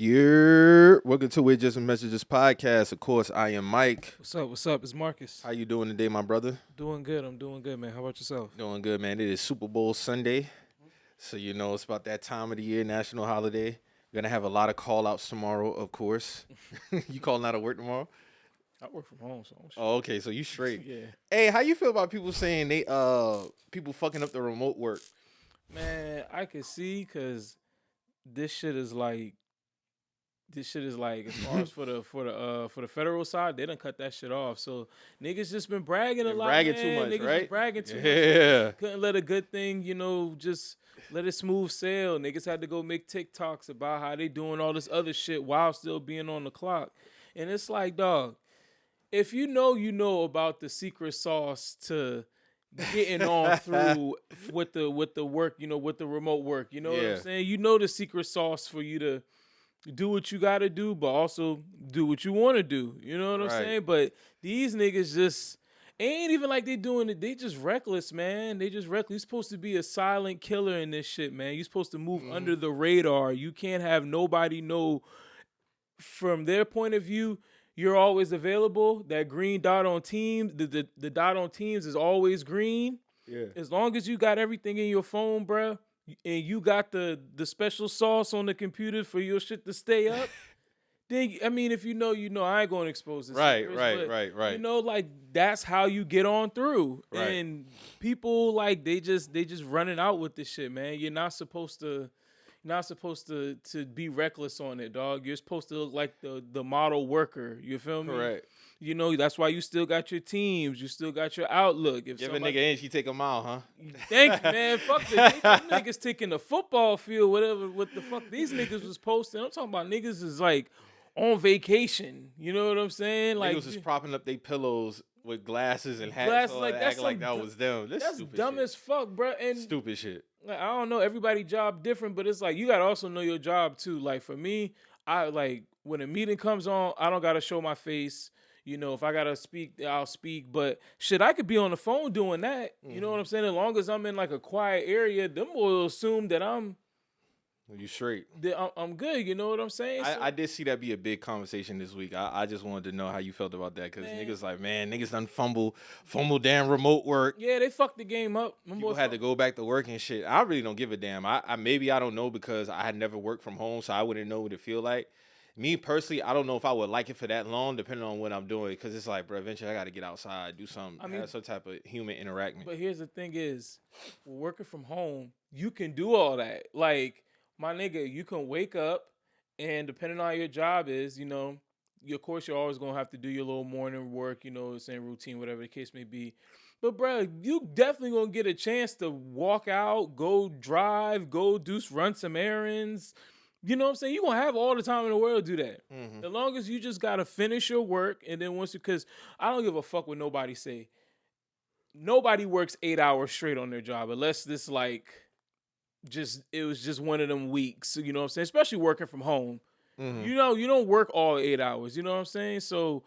Welcome to We're Just Messages podcast. Of course, I am Mike. What's up? What's up? It's Marcus. How you doing today, my brother? Doing good. I'm doing good, man. How about yourself? Doing good, man. It is Super Bowl Sunday, so you know it's about that time of the year, national holiday. We're gonna have a lot of call outs tomorrow, of course. You calling out of work tomorrow? I work from home, so I'm Oh, okay, so you straight. yeah. Hey, how you feel about people saying people fucking up the remote work? Man, I can see because this shit is like as far as for the federal side, they done cut that shit off. So niggas just been bragging a Been lot. bragging man. too much, Niggas right? Just bragging too much. Yeah. Couldn't let a good thing, just let it smooth sail. Niggas had to go make TikToks about how they doing all this other shit while still being on the clock. And it's like, dog, if you know about the secret sauce to getting on through with the work, with the remote work. You know what Yeah. I'm saying? You know the secret sauce for you to do what you gotta do, but also do what you wanna do. You know what I'm Right. saying? But these niggas just ain't even like they doing it. They just reckless, man. They just reckless. You're supposed to be a silent killer in this shit, man. You're supposed to move under the radar. You can't have nobody know from their point of view. You're always available. That green dot on Teams, the dot on Teams is always green. Yeah. As long as you got everything in your phone, bruh, and you got the special sauce on the computer for your shit to stay up, then I mean, if you know, I ain't gonna expose this. Right. You know, like that's how you get on through. Right. And people like they just running out with this shit, man. You're not supposed to. Not supposed to be reckless on it, dog. You're supposed to look like the model worker. You feel me? Correct. You know, that's why you still got your teams. You still got your outlook. If Give a nigga in, she take him out, huh? Thank you, man. Fuck the niggas taking the football field, whatever. What the fuck these niggas was posting? I'm talking about niggas is like on vacation. You know what I'm saying? Like niggas was propping up their pillows with glasses and hats. Glasses, on, like, that's act like some that was them. that's stupid dumb shit. as fuck, bro. And Stupid shit. like, I don't know, everybody job different, but it's like you gotta also know your job too. Like for me, I like when a meeting comes on, I don't gotta show my face. You know, if I gotta speak, I'll speak. But shit, I could be on the phone doing that. You know what I'm saying? As long as I'm in like a quiet area, them will assume that I'm You straight. good. You know what I'm saying? So, I did see that be a big conversation this week. I just wanted to know how you felt about that because Man. niggas like, man, niggas done fumble damn remote work. yeah, they fucked the game up. Them People boys had to go back to work and shit. I really don't give a damn. I maybe I don't know because I had never worked from home, so I wouldn't know what it feel like. Me personally, I don't know if I would like it for that long, depending on what I'm doing. Because it's like, bro, eventually I got to get outside, do something, have some type of human interaction. But here's the thing: is working from home, you can do all that. Like my nigga, you can wake up, and depending on how your job is, of course you're always gonna have to do your little morning work, same routine, whatever the case may be. But bro, you definitely gonna get a chance to walk out, go drive, run some errands. You know what I'm saying? You're gonna have all the time in the world to do that. As long as you just gotta finish your work, and then because I don't give a fuck what nobody say. Nobody works 8 hours straight on their job unless this like it was just one of them weeks. You know what I'm saying? Especially working from home. You don't work all 8 hours. You know what I'm saying? So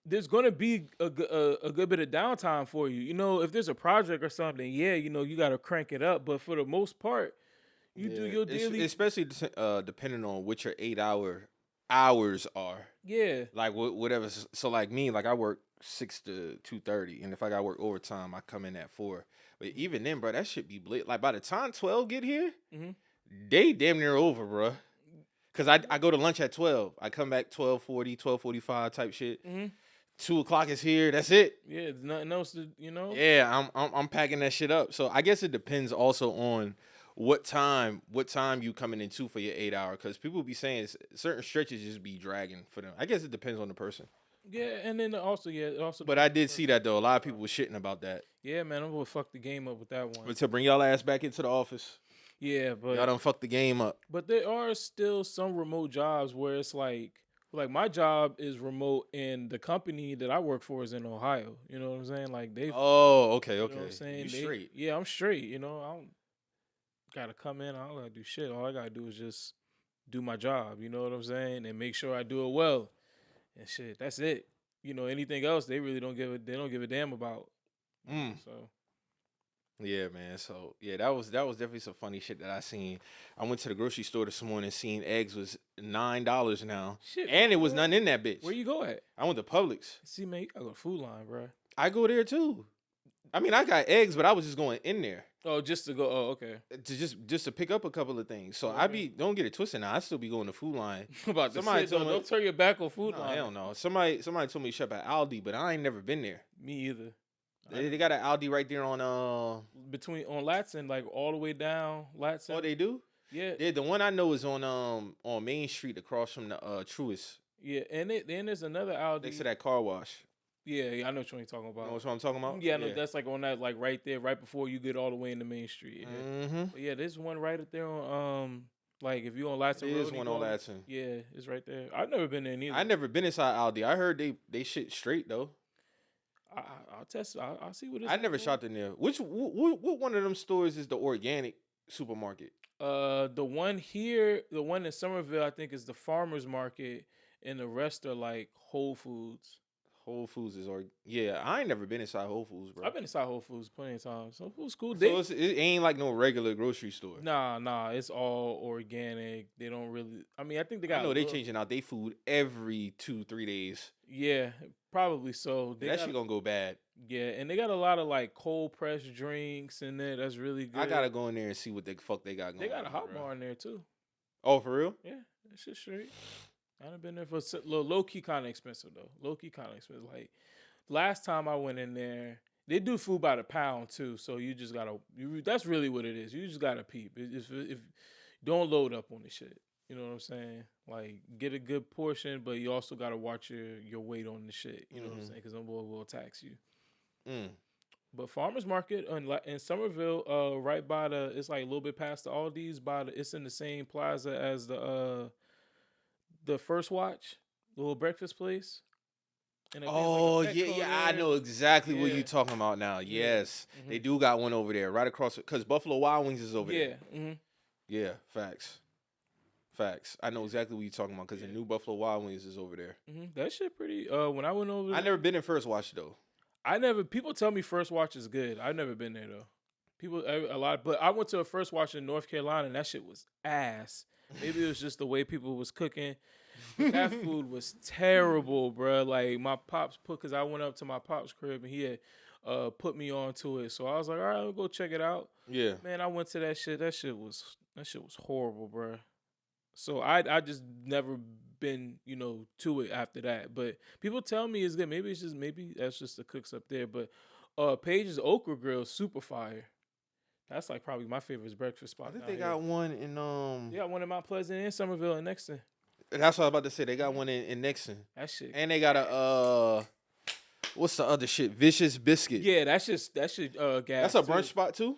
there's gonna be a good bit of downtime for you. You know, if there's a project or something, yeah, you gotta crank it up. But for the most part, you do your daily. Especially depending on what your 8 hours are. Yeah. Like whatever. So like me, like I work 6 to 2:30, and if I got to work overtime, I come in at 4. But even then, bro, that shit be like by the time 12 get here, they damn near over, bro. Cause I go to lunch at 12. I come back 12:40, 12:45 type shit. 2:00 is here. That's it. Yeah, there's nothing else to. Yeah, I'm packing that shit up. So I guess it depends also on what time you coming into for your 8 hour. Because people be saying certain stretches just be dragging for them. I guess it depends on the person. Yeah, and then also. But I did see that though. A lot of people were shitting about that. Yeah, man, I'm gonna fuck the game up with that one. But to bring y'all ass back into the office. Yeah, but y'all done fucked the game up. But there are still some remote jobs where it's like my job is remote, and the company that I work for is in Ohio. You know what I'm saying? Like they. Oh, okay. You know what I'm saying? You straight? Yeah, I'm straight. I don't gotta come in. I don't gotta do shit. All I gotta do is just do my job. You know what I'm saying? And make sure I do it well. And shit, that's it. Anything else they really don't give a damn about. So Yeah, man. So yeah, that was definitely some funny shit that I seen. I went to the grocery store this morning, seen eggs was $9 now, Shit, and it was none in that bitch. where you go at? I went to Publix. See, man, I go to Food Line, bro. I go there too. I mean, I got eggs, but I was just going in there Oh, just to go. Oh, okay. to just to pick up a couple of things. So Okay. don't get it twisted now. I still be going to Food Line. About to Somebody say, told me- don't turn your back on Food No, Line. hell no. Somebody told me to shop at Aldi, but I ain't never been there. Me either. They got an Aldi right there on Between on Latson, like all the way down Latson. Oh, they do? Yeah, Yeah, the one I know is on Main Street across from the Truist, yeah, and then there's another Aldi. next to that car wash. Yeah, I know what you're talking about. You know what I'm talking about? Yeah, no, that's like on that, like right there, right before you get all the way into Main Street. Yeah, Mm-hmm. but yeah, there's one right up there on like if you on Latson There Road, is you one go- on Latson. Yeah, it's right there. I've never been there neither. I never been inside Aldi. I heard they shit straight though. I'll test. I'll see what it's. I never shopped in there. What one of them stores is the organic supermarket? The one here, the one in Somerville, I think is the farmers market, and the rest are like Whole Foods. Whole Foods is yeah. I ain't never been inside Whole Foods, bro. I've been inside Whole Foods plenty of times. Whole Foods cool. So it ain't like no regular grocery store. Nah, it's all organic. They don't really. I mean, I think they got. I know they changing out their food every 2-3 days. Yeah, probably so. They That got, shit gonna go bad. yeah, and they got a lot of like cold pressed drinks in there. That's really good. I gotta go in there and see what the fuck they got going. They got a on, hot bro. bar in there too. Oh, for real? Yeah, that shit straight. I done been there for low key kind of expensive though. Low key kind of expensive. Like last time I went in there, they do food by the pound too. So you just gotta. That's really what it is. You just gotta peep. If don't load up on the shit. You know what I'm saying? Like get a good portion, but you also gotta watch your weight on the shit. You know what I'm saying? Because them boy will tax you. Mm. But farmers market in Somerville, right by it's like a little bit past the Aldi's. It's in the same plaza as the First Watch, the little breakfast place. And it has, like, a Oh Petco yeah, I there. know exactly what Yeah. you talking about now. Yes, Mhm. they do got one over there, right across. Cause Buffalo Wild Wings is over Yeah. there. Mm-hmm. Yeah, facts. I know exactly what you talking about. Cause the new Buffalo Wild Wings is over there. Mm-hmm. That shit pretty. When I went over, I never been in First Watch though. People tell me First Watch is good. I've never been there though. People a lot, but I went to a First Watch in North Carolina, and that shit was ass. Maybe it was just the way people was cooking. That food was terrible, bro. Like my pops because I went up to my pops crib and he had put me onto it. So I was like, all right, I'll go check it out. Yeah. Man, I went to that shit. That shit was horrible, bro. So I just never been, to it after that. But people tell me it's good. Maybe that's just the cooks up there. But Paige's Okra Grill is super fire. That's like probably my favorite breakfast spot. I think down they here. got one in They got one in Mount Pleasant and Somerville and Nexton. That's what I was about to say. They got one in Nixon. That shit. And they got a what's the other shit? Vicious Biscuit. Yeah, that's gas. That's a brunch spot too.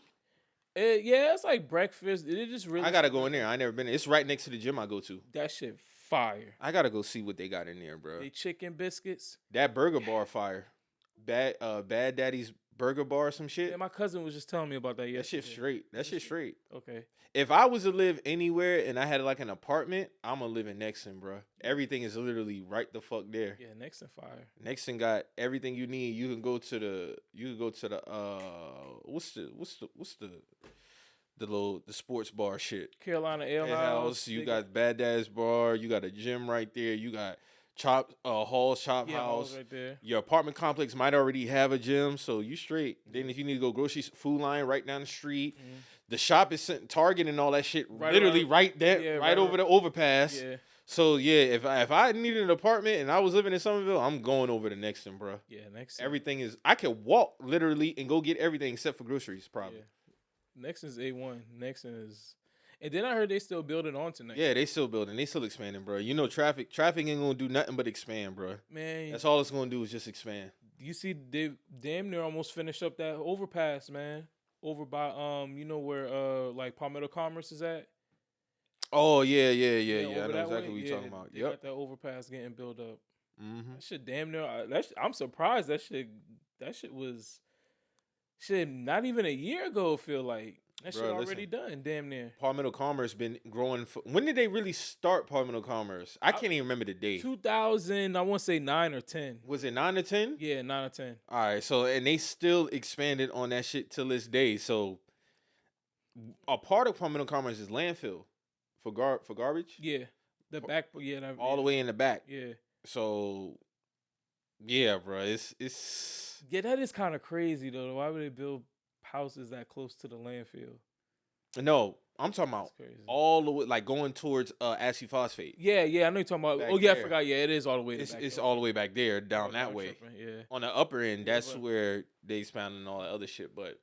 Yeah, it's like breakfast. It just really. I gotta go in there. I never been there. It's right next to the gym I go to. That shit fire. I gotta go see what they got in there, bro. They chicken biscuits. That burger bar fire. Bad Daddy's Burger Bar or some shit. Yeah, my cousin was just telling me about that That yesterday. shit straight. That shit straight. Okay. If I was to live anywhere and I had like an apartment, I'm gonna live in Nexon, bro. Everything is literally right the fuck there. Yeah, Nexton fire. Nexon got everything you need. You can go to the what's the sports bar shit. Carolina Ale Ale House. House. You got Bad Dad's Bar. You got a gym right there. You got Hall's Chop Halls House. right there. Your apartment complex might already have a gym, so you straight. Then if you need to go Food Line right down the street. Mhm. The shop is Target and all that shit. Right literally around- right there, yeah, right right over the overpass. Yeah. So yeah, if I needed an apartment and I was living in Somerville, I'm going over to Nexton, bro. Yeah, Nexton. Everything is I can walk literally and go get everything except for groceries, probably. Yeah. Nexton's A1. Nexton is. And then I heard they still building on to Nexton. Yeah, they still building, they still expanding, bro. You know, traffic ain't gonna do nothing but expand, bro. Man, That's all it's gonna do is just expand. you see, they damn near almost finished up that overpass, man. Over by where like Palmetto Commerce is at. Oh yeah. I over know that exactly way. what you're talking about. They Yep. got that overpass getting built up. Mm-hmm. That shit damn near. I'm surprised that shit was shit not even a year ago. Feel like That shit already done, damn near. Palmetto Commerce been growing. When did they really start Palmetto Commerce? I can't even remember the date. 2000, I want to say 9 or 10. Was it 9 or 10? Yeah, 9 or 10. All right, so and they still expanded on that shit till this day. So a part of Palmetto Commerce is landfill for garbage. Yeah, the back. Yeah, all the way in the back. Yeah. So yeah, bro, it's yeah, that is kind of crazy though. Why would they build houses that close to the landfill? No, I'm talking about all the way, like going towards Ashley Phosphate. Yeah, I know you're talking about. Back I there. forgot. Yeah, it is all the way. It's all the way back there, down that way. Yeah. On the upper end, that's where they expanding and all that other shit. But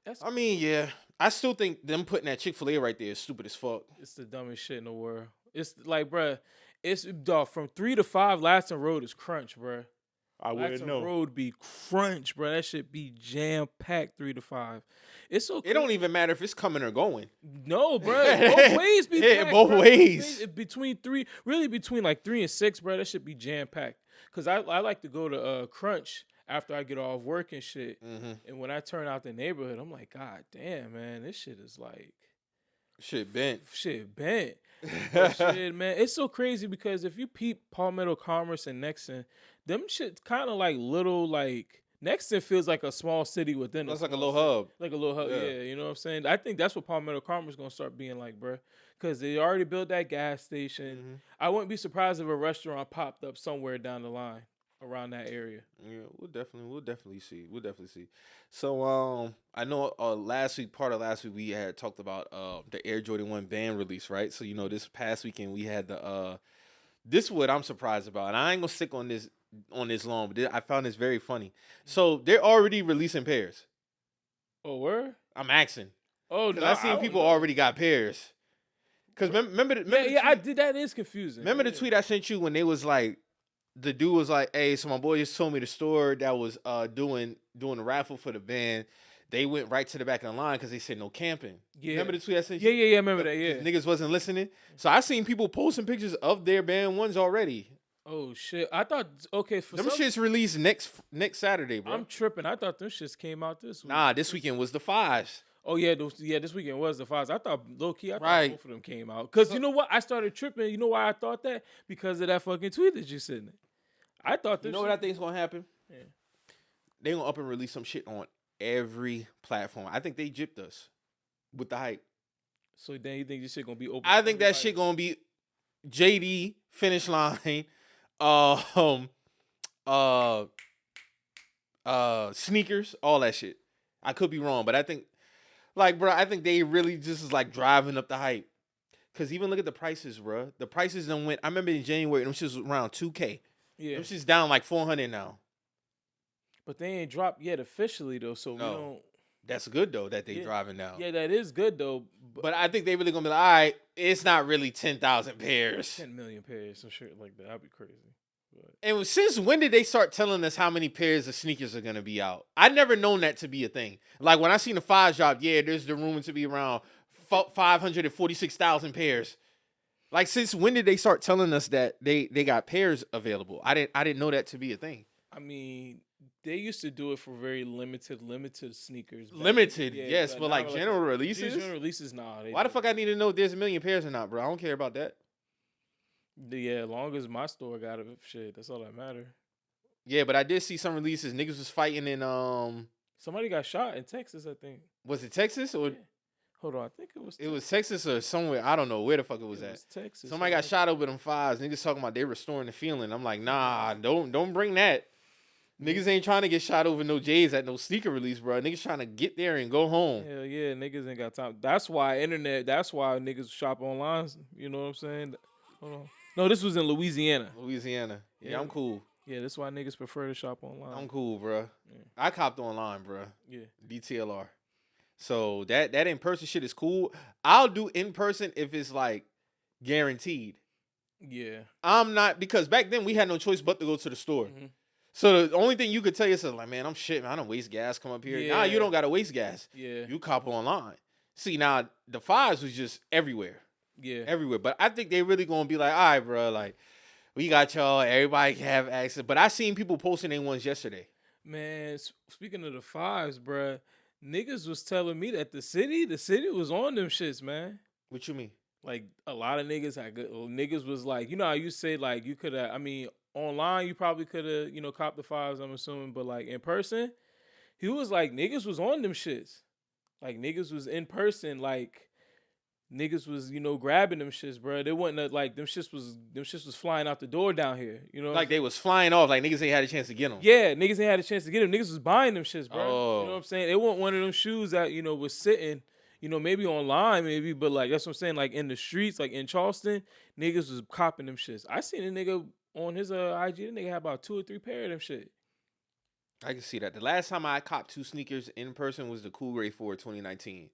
that's, I mean, yeah, I still think them putting that Chick-fil-A right there is stupid as fuck. It's the dumbest shit in the world. It's like, bruh, it's dog from 3 to 5. Laston Road is crunch, bruh. I wouldn't know. Road be crunch, bro. That shit be jam packed 3 to 5. It's so. It don't even matter if it's coming or going. No, bro. Both ways be. Yeah, packed, both bro. ways. Between like 3 and 6, bro. That should be jam packed. Cause I like to go to Crunch after I get off work and shit. Mm-hmm. And when I turn out the neighborhood, I'm like, God damn, man, this shit is like. Shit bent. Shit, man, it's so crazy because if you peep Palmetto Commerce and Nexon, them shit kind of like little like Nexon feels like a small city within. That's like a little hub. Like a little hub, yeah. You know what I'm saying? I think that's what Palmetto Commerce gonna start being like, bro. Because they already built that gas station. Mm-hmm. I wouldn't be surprised if a restaurant popped up somewhere down the line around that area. Yeah, we'll definitely see. So I know part of last week we had talked about the Air Jordan 1 band release, right? So this past weekend we had the this is what I'm surprised about, and I ain't gonna stick on this long, but I found this very funny. So they're already releasing pairs. Oh, where? I'm asking. Oh no, I seen people already got pairs. Cause remember I did. That is confusing. Remember the tweet I sent you when they was like. The dude was like, "Hey, so my boy just told me the store that was doing the raffle for the band. They went right to the back of the line because they said no camping." Yeah. Remember the tweet I sent you? Yeah. I remember that. Yeah. Niggas wasn't listening, so I seen people posting pictures of their band ones already. Oh shit! I thought for them shits released next Saturday, bro. I'm tripping. I thought them shits came out this week. Nah, this weekend was the 5s. Oh yeah, this weekend was the 5s. I thought low key, I thought both of them came out. Cause you know what? I started tripping. You know why I thought that? Because of that fucking tweet that you sent. I thought this. You know what I think is gonna happen? Yeah. They gonna up and release some shit on every platform. I think they gypped us with the hype. So then you think this shit gonna be open? I think that shit gonna be JD, Finish Line, sneakers, all that shit. I could be wrong, but I think, like, bro, I think they really just is like driving up the hype. Cause even look at the prices, bro. The prices done went. I remember in January, them shit was around $2K. Yeah, them shit's down like $400 now. But they ain't dropped yet officially though, so we don't. That's good though that they driving now. Yeah, that is good though. But I think they really gonna be like, all right, it's not really 10,000 pairs. 10 million pairs, some shit like that. That'd be crazy. But. And since when did they start telling us how many pairs of sneakers are gonna be out? I never known that to be a thing. Like when I seen the 5s drop, there's the rumor to be around 546,000 pairs. Like since when did they start telling us that they got pairs available? I didn't know that to be a thing. I mean, they used to do it for very limited sneakers. Limited, yes, but like general releases. General releases, nah. Why the fuck I need to know if there's a million pairs or not, bro? I don't care about that. Yeah, as long as my store got it, shit, that's all that matter. Yeah, but I did see some releases. Niggas was fighting in Somebody got shot in Texas, I think. Was it Texas or? Yeah. Hold on, I think it was. Texas. It was Texas or somewhere. I don't know where the fuck it was at. Texas. Somebody got shot over them 5s. Niggas talking about they restoring the feeling. I'm like, nah, don't bring that. Niggas ain't trying to get shot over no J's at no sneaker release, bro. Niggas trying to get there and go home. Hell yeah, niggas ain't got time. That's why niggas shop online. You know what I'm saying? Hold on. No, this was in Louisiana. Yeah, I'm cool. Yeah, that's why niggas prefer to shop online. I'm cool, bro. Yeah. I copped online, bro. Yeah. DTLR. So that in-person shit is cool. I'll do in-person if it's like guaranteed. Yeah. I'm not, because back then we had no choice but to go to the store. Mm-hmm. So the only thing you could tell yourself, like, man, I'm shit, man. I don't waste gas, come up here. Yeah. Nah, you don't got to waste gas. Yeah. You cop online. See, now the 5s was just everywhere. Yeah. Everywhere. But I think they really going to be like, all right, bro, like, we got y'all. Everybody can have access. But I seen people posting their ones yesterday. Man, speaking of the 5s, bro, niggas was telling me that the city was on them shits, man. What you mean? Like a lot of niggas had good. Niggas was like, you know how you say like you could have. I mean, online you probably could have, you know, copped the fives. I'm assuming, but like in person, he was like niggas was on them shits. Like niggas was in person, like niggas was, you know, grabbing them shits, bro. They wasn't like them shits was flying out the door down here. You know, Like they was flying off, like niggas ain't had a chance to get them. yeah, niggas ain't had a chance to get them. Niggas was buying them shits, bro. Oh. You know what I'm saying? It wasn't one of them shoes that, you know, was sitting, you know, maybe online, maybe, but like that's what I'm saying. Like in the streets, like in Charleston, niggas was copping them shits. I seen a nigga on his IG. The nigga had about 2 or 3 pair of them shit. I can see that. The last time I copped 2 sneakers in person was the Cool Ray 4 2019.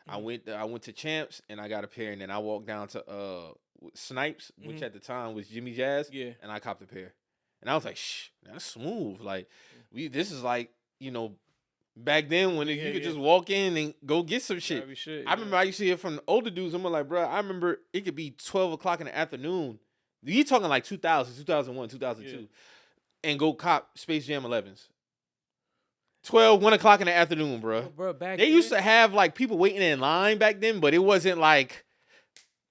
Mm-hmm. I went to Champs and I got a pair, and then I walked down to Snipes, which at the time was Jimmy Jazz, and I copped a pair. And I was like, shh, that's smooth. Like this is like, you know, back then when you could just walk in and go get some shit. I remember I used to hear from the older dudes. I'm like, bro, I remember it could be 12 o'clock in the afternoon. You talking like 2000, 2001, 2002, and go cop Space Jam 11s. 1 o'clock in the afternoon, bro. They used to have like people waiting in line back then, but it wasn't like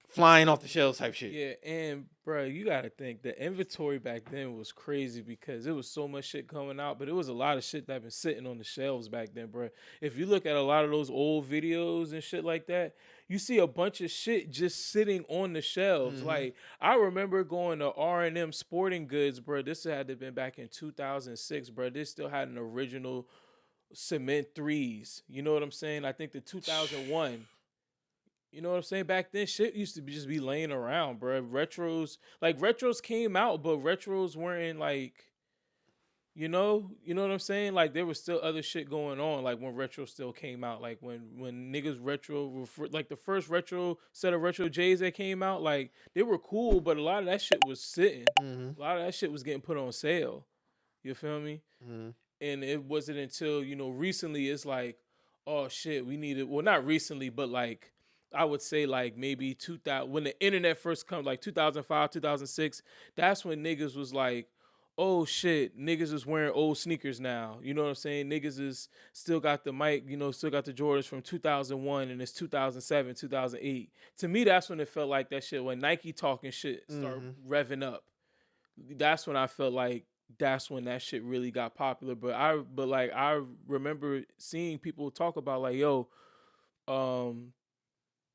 flying off the shelves type shit. Yeah, and bro, you gotta think the inventory back then was crazy because it was so much shit coming out, but it was a lot of shit that been sitting on the shelves back then, bro. If you look at a lot of those old videos and shit like that, you see a bunch of shit just sitting on the shelves. Mm-hmm. Like I remember going to R&M Sporting Goods, bro. This had to have been back in 2006, bro. They still had an original cement 3s. You know what I'm saying? I think the 2001. You know what I'm saying? Back then, shit used to just be laying around, bro. Retros came out, but retros weren't like, you know what I'm saying? Like there was still other shit going on. Like when retro still came out, like when niggas retro, like the first retro set of retro J's that came out, like they were cool, but a lot of that shit was sitting. Mm-hmm. A lot of that shit was getting put on sale. You feel me? Mm-hmm. And it wasn't until, you know, recently it's like, oh shit, we needed, well, not recently, but like, I would say like maybe 2000, when the internet first come, like 2005, 2006, that's when niggas was like, oh shit, niggas is wearing old sneakers now. You know what I'm saying? Niggas is still got the mic, you know, still got the Jordans from 2001 and it's 2007, 2008. To me, that's when it felt like that shit, when Nike talking shit started revving up. That's when I felt like that's when that shit really got popular. But I remember seeing people talk about like, yo,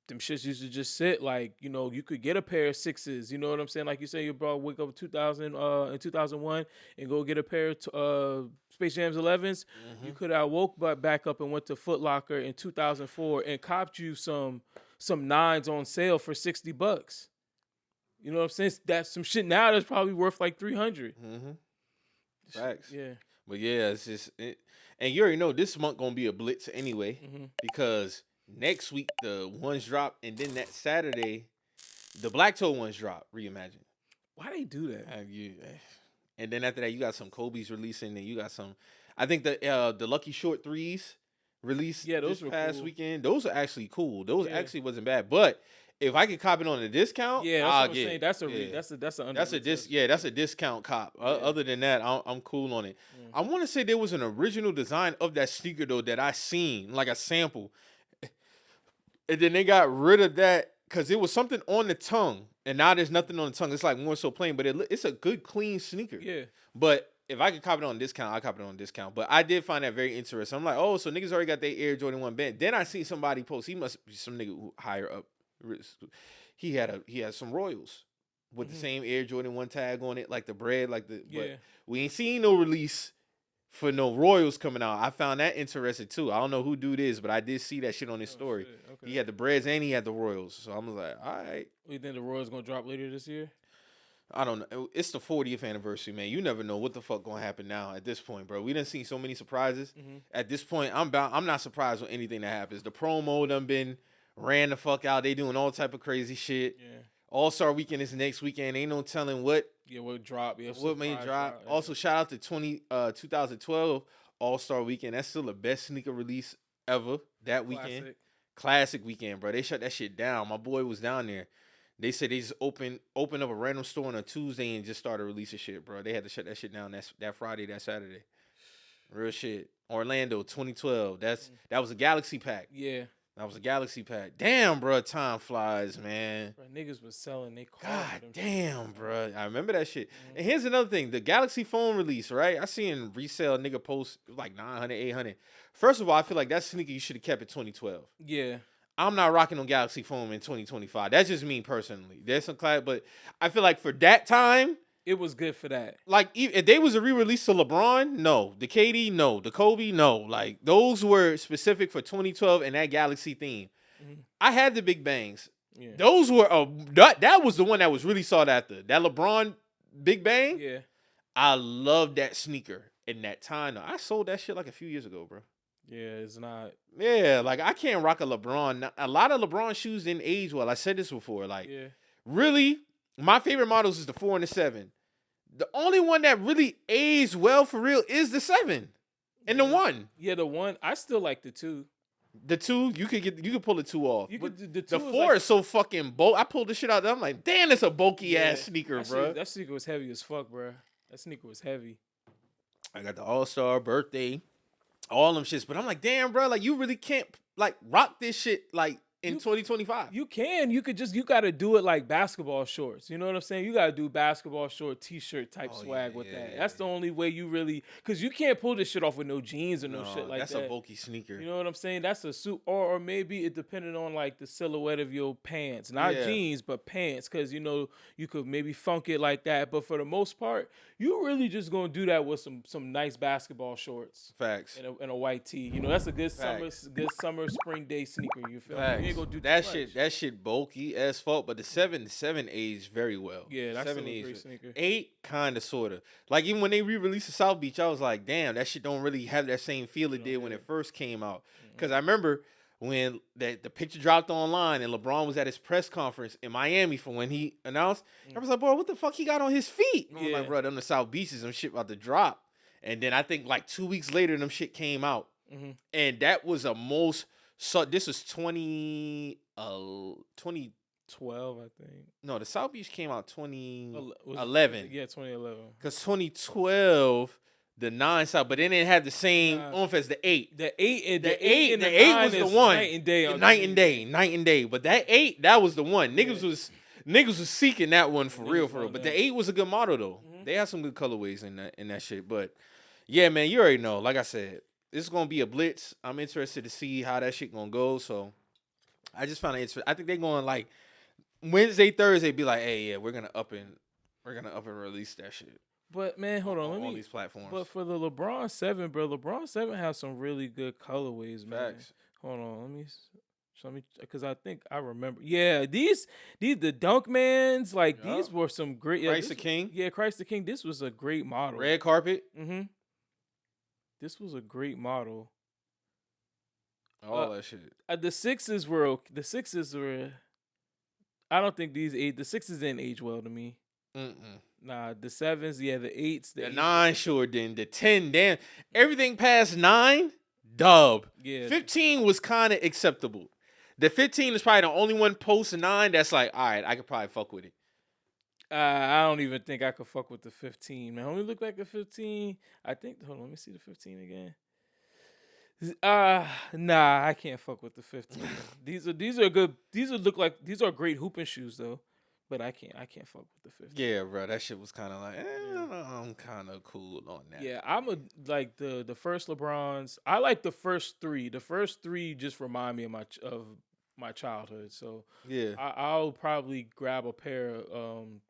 them shits used to just sit, like, you know, you could get a pair of 6s, you know what I'm saying? Like you say, you bro wake up in 2001 and go get a pair of Space Jam's 11s. Mm-hmm. You could have woke back up and went to Foot Locker in 2004 and copped you some 9s on sale for $60. You know what I'm saying? That's some shit now that's probably worth like $300. Mm-hmm. Facts. Yeah. But yeah, it's just and you already know this month gonna be a blitz anyway, because next week the ones drop, and then that Saturday the Black Toe ones drop, reimagined. Why they do that? And then after that you got some Kobe's releasing, and you got some, I think the Lucky Short 3s released this past weekend. Those are actually cool. Those actually wasn't bad, but if I could cop it on a discount, I'll get it. That's a discount cop. Other than that, I'm cool on it. I want to say there was an original design of that sneaker though that I seen, like a sample, and then they got rid of that because it was something on the tongue, and now there's nothing on the tongue. It's like more so plain, but it's a good clean sneaker. Yeah. But if I could cop it on discount, I'll cop it on discount. But I did find that very interesting. I'm like, oh, so niggas already got their Air Jordan 1 band. Then I see somebody post. He must be some nigga who higher up. He had some Royals with the same Air Jordan 1 tag on it, like the bread, like the. Yeah. But we ain't seen no release for no Royals coming out. I found that interesting too. I don't know who dude is, but I did see that shit on his story. Okay. He had the breads and he had the Royals, so I'm like, all right. You think the Royals gonna drop later this year? I don't know. It's the 40th anniversary, man. You never know what the fuck gonna happen now at this point, bro. We done seen so many surprises. At this point, I'm not surprised with anything that happens. The promo done been ran the fuck out. They doing all type of crazy shit. Yeah. All-Star Weekend is next weekend. Ain't no telling what. Yeah, what drop. Yeah, what may drop. Yeah. Also, shout out to 2012 All-Star Weekend. That's still the best sneaker release ever. That weekend. Classic weekend, bro. They shut that shit down. My boy was down there. They said they just opened up a random store on a Tuesday and just started releasing shit, bro. They had to shut that shit down that Friday, that Saturday. Real shit. Orlando 2012. That was a Galaxy pack. Yeah. That was a Galaxy pack. Damn, bro, time flies, man. Bro, niggas was selling they cars. God damn, bro. I remember that shit. Mm-hmm. And here's another thing. The Galaxy phone release, right? I seen resale nigga post like 900, 800. First of all, I feel like that sneaker you should have kept in 2012. Yeah. I'm not rocking on Galaxy phone in 2025. That's just me personally. There's some class, but I feel like for that time, it was good for that. Like, if they was a re-release to LeBron, no. The KD, no. The Kobe, no. Like, those were specific for 2012 and that Galaxy theme. Mm-hmm. I had the Big Bangs. Yeah. Those were, that was the one that was really sought after. That LeBron Big Bang, yeah. I loved that sneaker in that time. I sold that shit like a few years ago, bro. Yeah, it's not. Yeah, like, I can't rock a LeBron. A lot of LeBron shoes didn't age well. I said this before. Like, really, my favorite models is the 4 and the 7. The only one that really aged well for real is the 7 and the 1. Yeah, the 1. I still like the 2. The 2, you could pull the 2 off. The 4 is is so fucking bulky. I pulled this shit out. I'm like, damn, it's a bulky ass sneaker, bro. That sneaker was heavy as fuck, bro. That sneaker was heavy. I got the All-Star birthday, all them shits, but I'm like, damn, bro, like you really can't like rock this shit like in 2025. You got to do it like basketball shorts. You know what I'm saying? You got to do basketball short t-shirt type swag with that. That's the only way you really, because you can't pull this shit off with no jeans or no shit like that. That's a bulky sneaker. You know what I'm saying? That's a suit, or maybe it depended on like the silhouette of your pants. Not jeans, but pants, because, you know, you could maybe funk it like that. But for the most part, you really just going to do that with some nice basketball shorts. Facts. And a white tee. You know, that's a good summer, spring day sneaker. You feel me? Go do that shit. That shit bulky as fuck. But the 7 aged very well. Yeah, that's 7 a great sneaker. 8 kind of sorta. Like even when they re-released the South Beach, I was like, damn, that shit don't really have that same feel it did when it first came out. Because I remember when the picture dropped online and LeBron was at his press conference in Miami for when he announced. I was like, bro, what the fuck he got on his feet? I was like, bro, them the South Beaches, them shit about to drop. And then I think like 2 weeks later, them shit came out, and that was a most. So this was 2012, I think. No, the South Beach came out 2011. Yeah, 2011. Because 2012, the 9 South, but then it had the same oomph as the 8. The 8 was the one. Night and day. Night and day. But that 8, that was the one. Niggas was seeking that one for real. But the 8 was a good model though. They had some good colorways in that shit. But yeah, man, you already know. Like I said, this is gonna be a blitz. I'm interested to see how that shit gonna go. So I just found it interesting. I think they're going like Wednesday, Thursday, be like, hey, yeah, we're gonna up and release that shit. But man, hold on, all these platforms. But for the LeBron 7, bro, LeBron 7 has some really good colorways, man. Facts. Hold on, let me, because I think I remember. Yeah, these the Dunkmans, like these were some great. Christ the King. Yeah, Christ the King. This was a great model. Red carpet. Mm-hmm. This was a great model. All that shit. The sixes were. I don't think the 6s didn't age well to me. Nah, the 7s, the 8s, the 9 sure didn't. The 10, damn. Everything past 9, dub. Yeah. 15 was kind of acceptable. The 15 is probably the only one post 9 that's like, all right, I could probably fuck with it. I don't even think I could fuck with the 15, man. Only look like the 15. I think. Hold on, let me see the 15 again. Nah, I can't fuck with the 15. These are good. These are great hooping shoes though, but I can't fuck with the 15. Yeah, bro, that shit was kind of like, I'm kind of cool on that. Yeah, I'm like the first LeBrons. I like the first 3. The first 3 just remind me of my childhood. So yeah, I'll probably grab a pair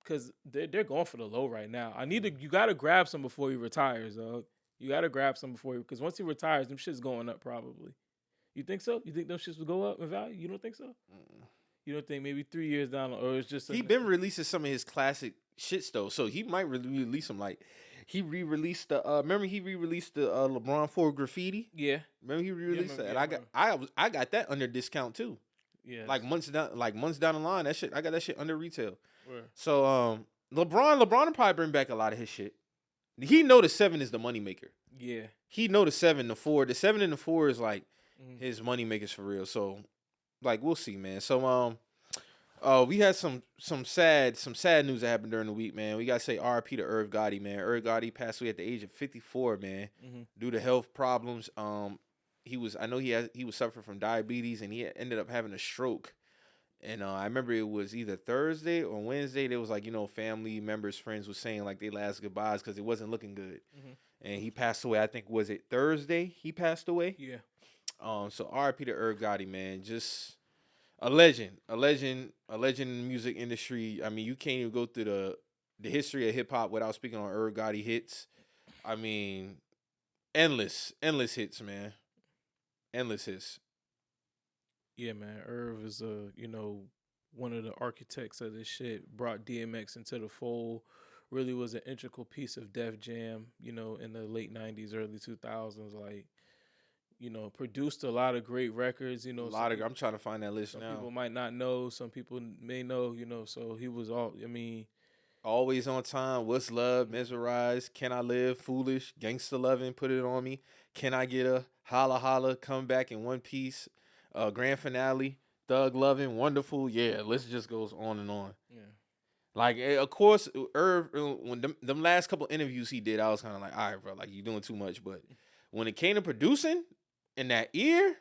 because they're going for the low right now. You gotta grab some before he retires, dog. You gotta grab some because once he retires, them shit's going up probably. You think so? You think them shits will go up in value? You don't think so? You don't think maybe 3 years down, or it's just he been releasing some of his classic shits though, so he might release them. Like he re-released the remember he re-released the LeBron 4 graffiti. Yeah, remember he re-released that. And I got that under discount too. Yeah, like months down the line, that shit I got that shit under retail. Where? So LeBron will probably bring back a lot of his shit. He know the 7 is the moneymaker. Yeah, he know the 7, the 4, the 7 and the 4 is like his moneymakers for real. So like we'll see, man. So We had some sad news that happened during the week, man. We gotta say R.I.P. to Irv Gotti, man. Irv Gotti passed away at the age of 54, man, due to health problems. I know he was suffering from diabetes, and he ended up having a stroke. And I remember it was either Thursday or Wednesday. There was like, family members, friends was saying like they last goodbyes because it wasn't looking good. And he passed away. I think was it Thursday? He passed away. Yeah. So R.I.P. to Irv Gotti, man. Just a legend in the music industry. I mean, you can't even go through the history of hip hop without speaking on Irv Gotti hits. I mean, endless hits, man. Endless hits. Yeah, man. Irv is one of the architects of this shit. Brought DMX into the fold. Really was an integral piece of Def Jam. In the late '90s, early 2000s. Like, produced a lot of great records. I'm trying to find that list now. Some people might not know. Some people may know. So he was Always on Time, What's Love, Mesmerize, Can I Live, Foolish, Gangsta Lovin', Put It On Me, Can I Get a Holla Holla, Come Back in One Piece, Grand Finale, Thug Lovin', Wonderful. Yeah, list just goes on and on. Yeah. Like, of course, Irv, when them last couple interviews he did, I was kind of like, all right, bro, like, you doing too much. But when it came to producing in that year,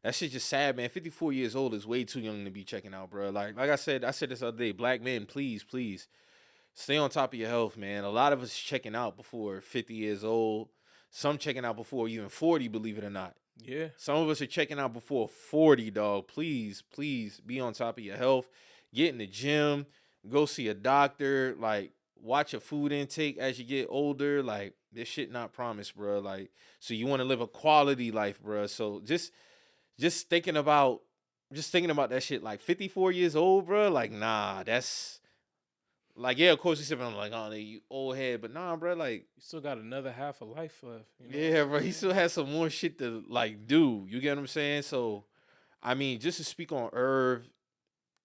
that shit just sad, man. 54 years old is way too young to be checking out, bro. Like I said this other day, black men, please stay on top of your health, man. A lot of us checking out before 50 years old. Some checking out before even 40, believe it or not. Yeah. Some of us are checking out before 40, dog. Please be on top of your health. Get in the gym. Go see a doctor. Like, watch your food intake as you get older. Like, this shit not promised, bro. Like, so you want to live a quality life, bro. So just thinking about that shit, like 54 years old, bro. Like, nah, that's like, yeah, of course you said, I'm like, oh, you old head, but nah, bro, like, you still got another half of life left. Yeah, bro, he still has some more shit to like do. You get what I'm saying? So, I mean, just to speak on Irv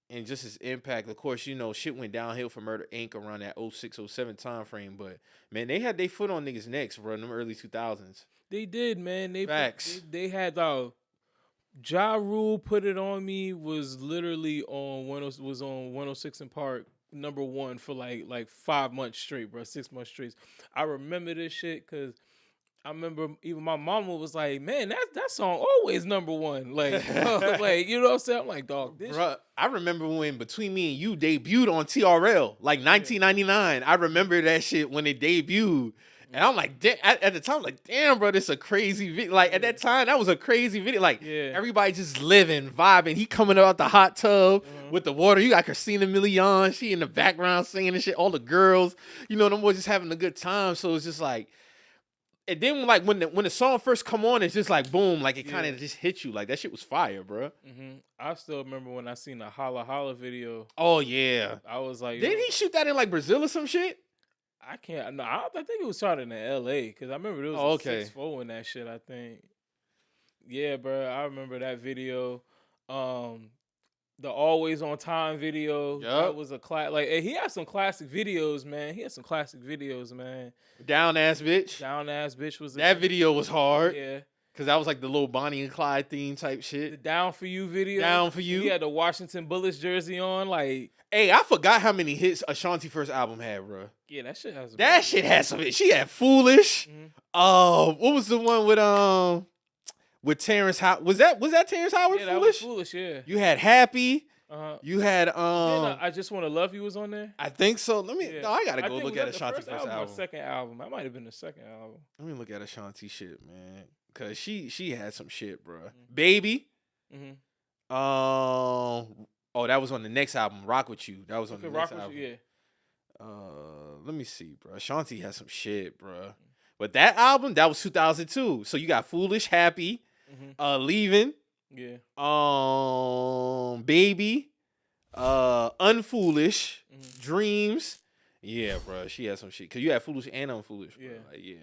and just his impact, of course, shit went downhill for Murder Inc. around that 06, 07 time frame. But man, they had their foot on niggas' necks, bro, in the early 2000s. They did, man. Facts. They had Ja Rule, Put It On Me was literally on 106 in Park, #1 for like 5 months straight, bro. 6 months straight. I remember this shit because I remember even my mama was like, man, that song always #1. Like, like, you know what I'm saying? I'm like, dog, this Bruh, I remember when Between Me and You debuted on TRL, like 1999. I remember that shit when it debuted. And I'm like, at the time, like, damn, bro, this is a crazy video. Like, at that time, that was a crazy video. Like, everybody just living, vibing. He coming out the hot tub with the water. You got Christina Milian. She in the background singing and shit. All the girls, them boys just having a good time. So it's just like, and then like when the song first come on, it's just like boom, like it kind of just hit you. Like, that shit was fire, bro. I still remember when I seen the Holla Holla video. Oh yeah, I was like, didn't he shoot that in like Brazil or some shit? I can't. No, I think it was shot in L.A. because I remember there was a 6'4" in that shit. I think. Yeah, bro. I remember that video. The Always on Time video. Yep. That was a like. He had some classic videos, man. Down Ass Bitch was that video was hard. Yeah. Cause that was like the little Bonnie and Clyde theme type shit. The Down For You video. Down For You. He had the Washington Bullets jersey on. Like, hey, I forgot how many hits Ashanti first album had, bro. Yeah, that shit has. That shit had some hits. She had Foolish. What was the one with Terrence Howard? Was that Terrence Howard? Yeah, Foolish? that was Foolish. Yeah. You had Happy. You had I Just Want to Love You was on there. I think so. I gotta go look at Ashanti first album. Second album. That might have been the second album. Let me look at Ashanti shit, man. Cause she had some shit, bro. Baby. Oh, that was on the next album, Rock With You. That was on the next album. Yeah. Let me see, bro. Ashanti had some shit, bro. But that album, that was 2002. So you got Foolish, Happy, Leaving. Yeah. Baby, Unfoolish, Dreams. Yeah, bro. She had some shit. Cause you had Foolish and Unfoolish, bro. Yeah. Like, yeah.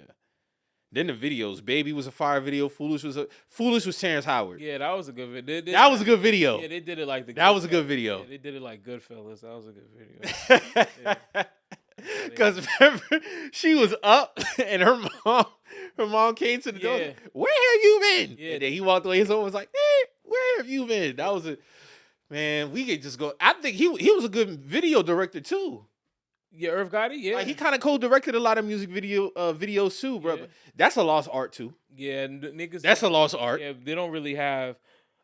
Then the videos. Baby was a fire video. Foolish was Terrence Howard. Yeah, that was a good video. That was a good video. Yeah, they did it like the. That was a good video. Yeah, they did it like Goodfellas. That was a good video. Because remember, she was up and her mom came to the door. Where have you been? Yeah. And then he walked away. His mom was like, hey, where have you been? That was a. Man, we could just go. I think he was a good video director too. Yeah, Irv Gotti. Yeah, Like he kind of co-directed a lot of music videos too, bro. Yeah. But that's a lost art too. yeah, niggas. That's a lost art. Yeah, they don't really have.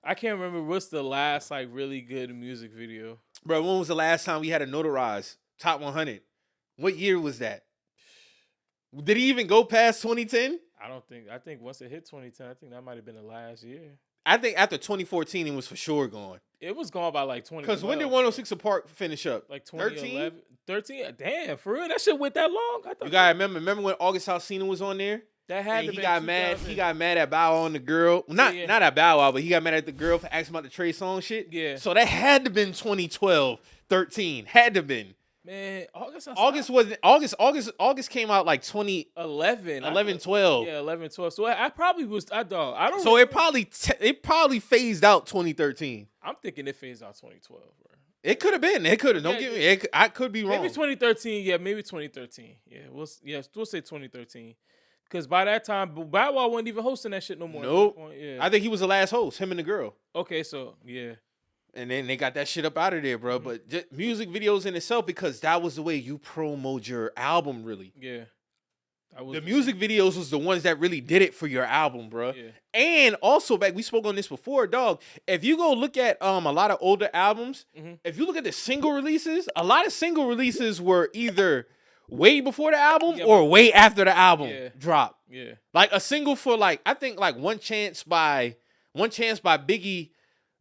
I can't remember what's the last like really good music video. Bro, when was the last time we had a notarized top 100? What year was that? Did he even go past 2010? I don't think. I think once it hit 2010, I think that might have been the last year. I think after 2014, it was for sure gone. It was gone by like 20. Because when did 106 Apart finish up? Like 2011, 13. Damn, for real, that shit went that long. I thought You gotta remember when August Alsina was on there? that had And to he be got mad. He got mad at Bow Wow and the girl. Not at Bow Wow, but he got mad at the girl for asking about the Trey Songz shit. Yeah. So that had to been 2012, 13. Had to been. Man, August came out like 11, 11, 12. Yeah, 11, 12. So I probably was. I don't. So it probably phased out 2013. I'm thinking it phased out 2012, bro. It could have been. It could have. Don't Yeah, get me. I could be wrong. Maybe 2013. Yeah, maybe 2013. Yeah, we'll say 2013. Because by that time, Bow Wow wasn't even hosting that shit no more. Nope. Yeah. I think he was the last host. Him and the girl. Okay, so yeah. And then they got that shit up out of there, bro. But just music videos in itself, because that was the way you promote your album, really. Yeah. The music videos was the ones that really did it for your album, bro. Yeah. And also, we spoke on this before, dog. If you go look at a lot of older albums, if you look at the single releases, a lot of single releases were either way before the album or way after the album dropped. Yeah. Like a single for I think One Chance by Biggie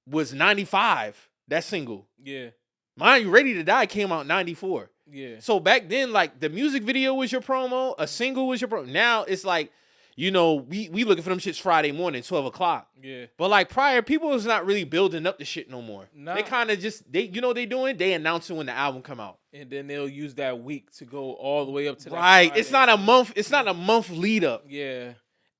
was 95, that single. Yeah. Mind You, Ready to Die came out 94. Yeah. So back then, the music video was your promo, a single was your promo. Now it's we looking for them shits Friday morning, 12 o'clock. Yeah. But prior, people was not really building up the shit no more. Nah. They kind of just, they doing? They announcing when the album come out. And then they'll use that week to go all the way up to that Right. Friday. It's not a month lead up. Yeah.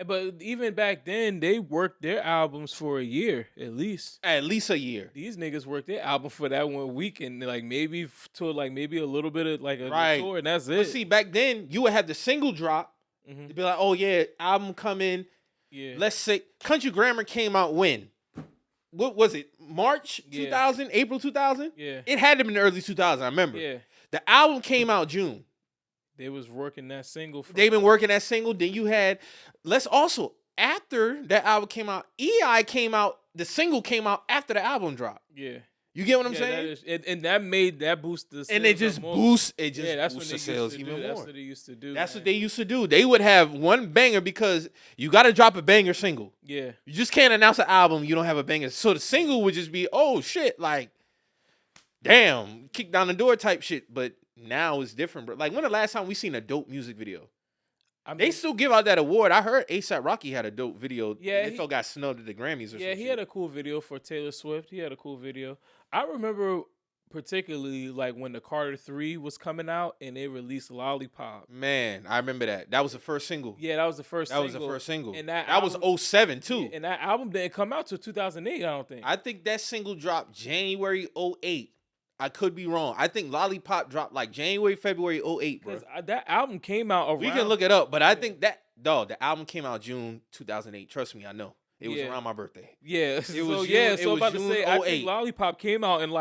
But even back then, they worked their albums for a year at least. At least a year. These niggas worked their album for that 1 week and maybe a little bit of a tour, and that's it. But see, back then you would have the single drop. To be like, oh yeah, album coming. Yeah. Let's say Country Grammar came out when? What was it? March 2000? April 2000? Yeah. It had to be in the early 2000. I remember. Yeah. The album came out June. They was working that single. They've been working that single. Then you had, after that album came out, EI came out. The single came out after the album dropped. Yeah. You get what I'm saying? And that boost the sales. And it just boosts. That's boosts what the sales even more. That's what they used to do. That's what they used to do. They would have one banger because you got to drop a banger single. Yeah. You just can't announce an album you don't have a banger. So the single would just be, oh shit, damn, kick down the door type shit. But now it's different, bro. When the last time we seen a dope music video? They still give out that award. I heard A$AP Rocky had a dope video. Yeah, they got snubbed at the Grammys or something. Yeah, he had a cool video for Taylor Swift. He had a cool video. I remember particularly when the Carter 3 was coming out and they released Lollipop. Man, I remember that. That was the first single. Yeah, that was the first single. That was the first single. And that was 07 too. And that album didn't come out till 2008, I don't think. I think that single dropped January 08. I could be wrong. I think Lollipop dropped January, February 08, bro. Because that album came out around. We can look it up, but I think the album came out June 2008. Trust me, I know. It was around my birthday. Yeah. It was I'm about to say, I think Lollipop came out in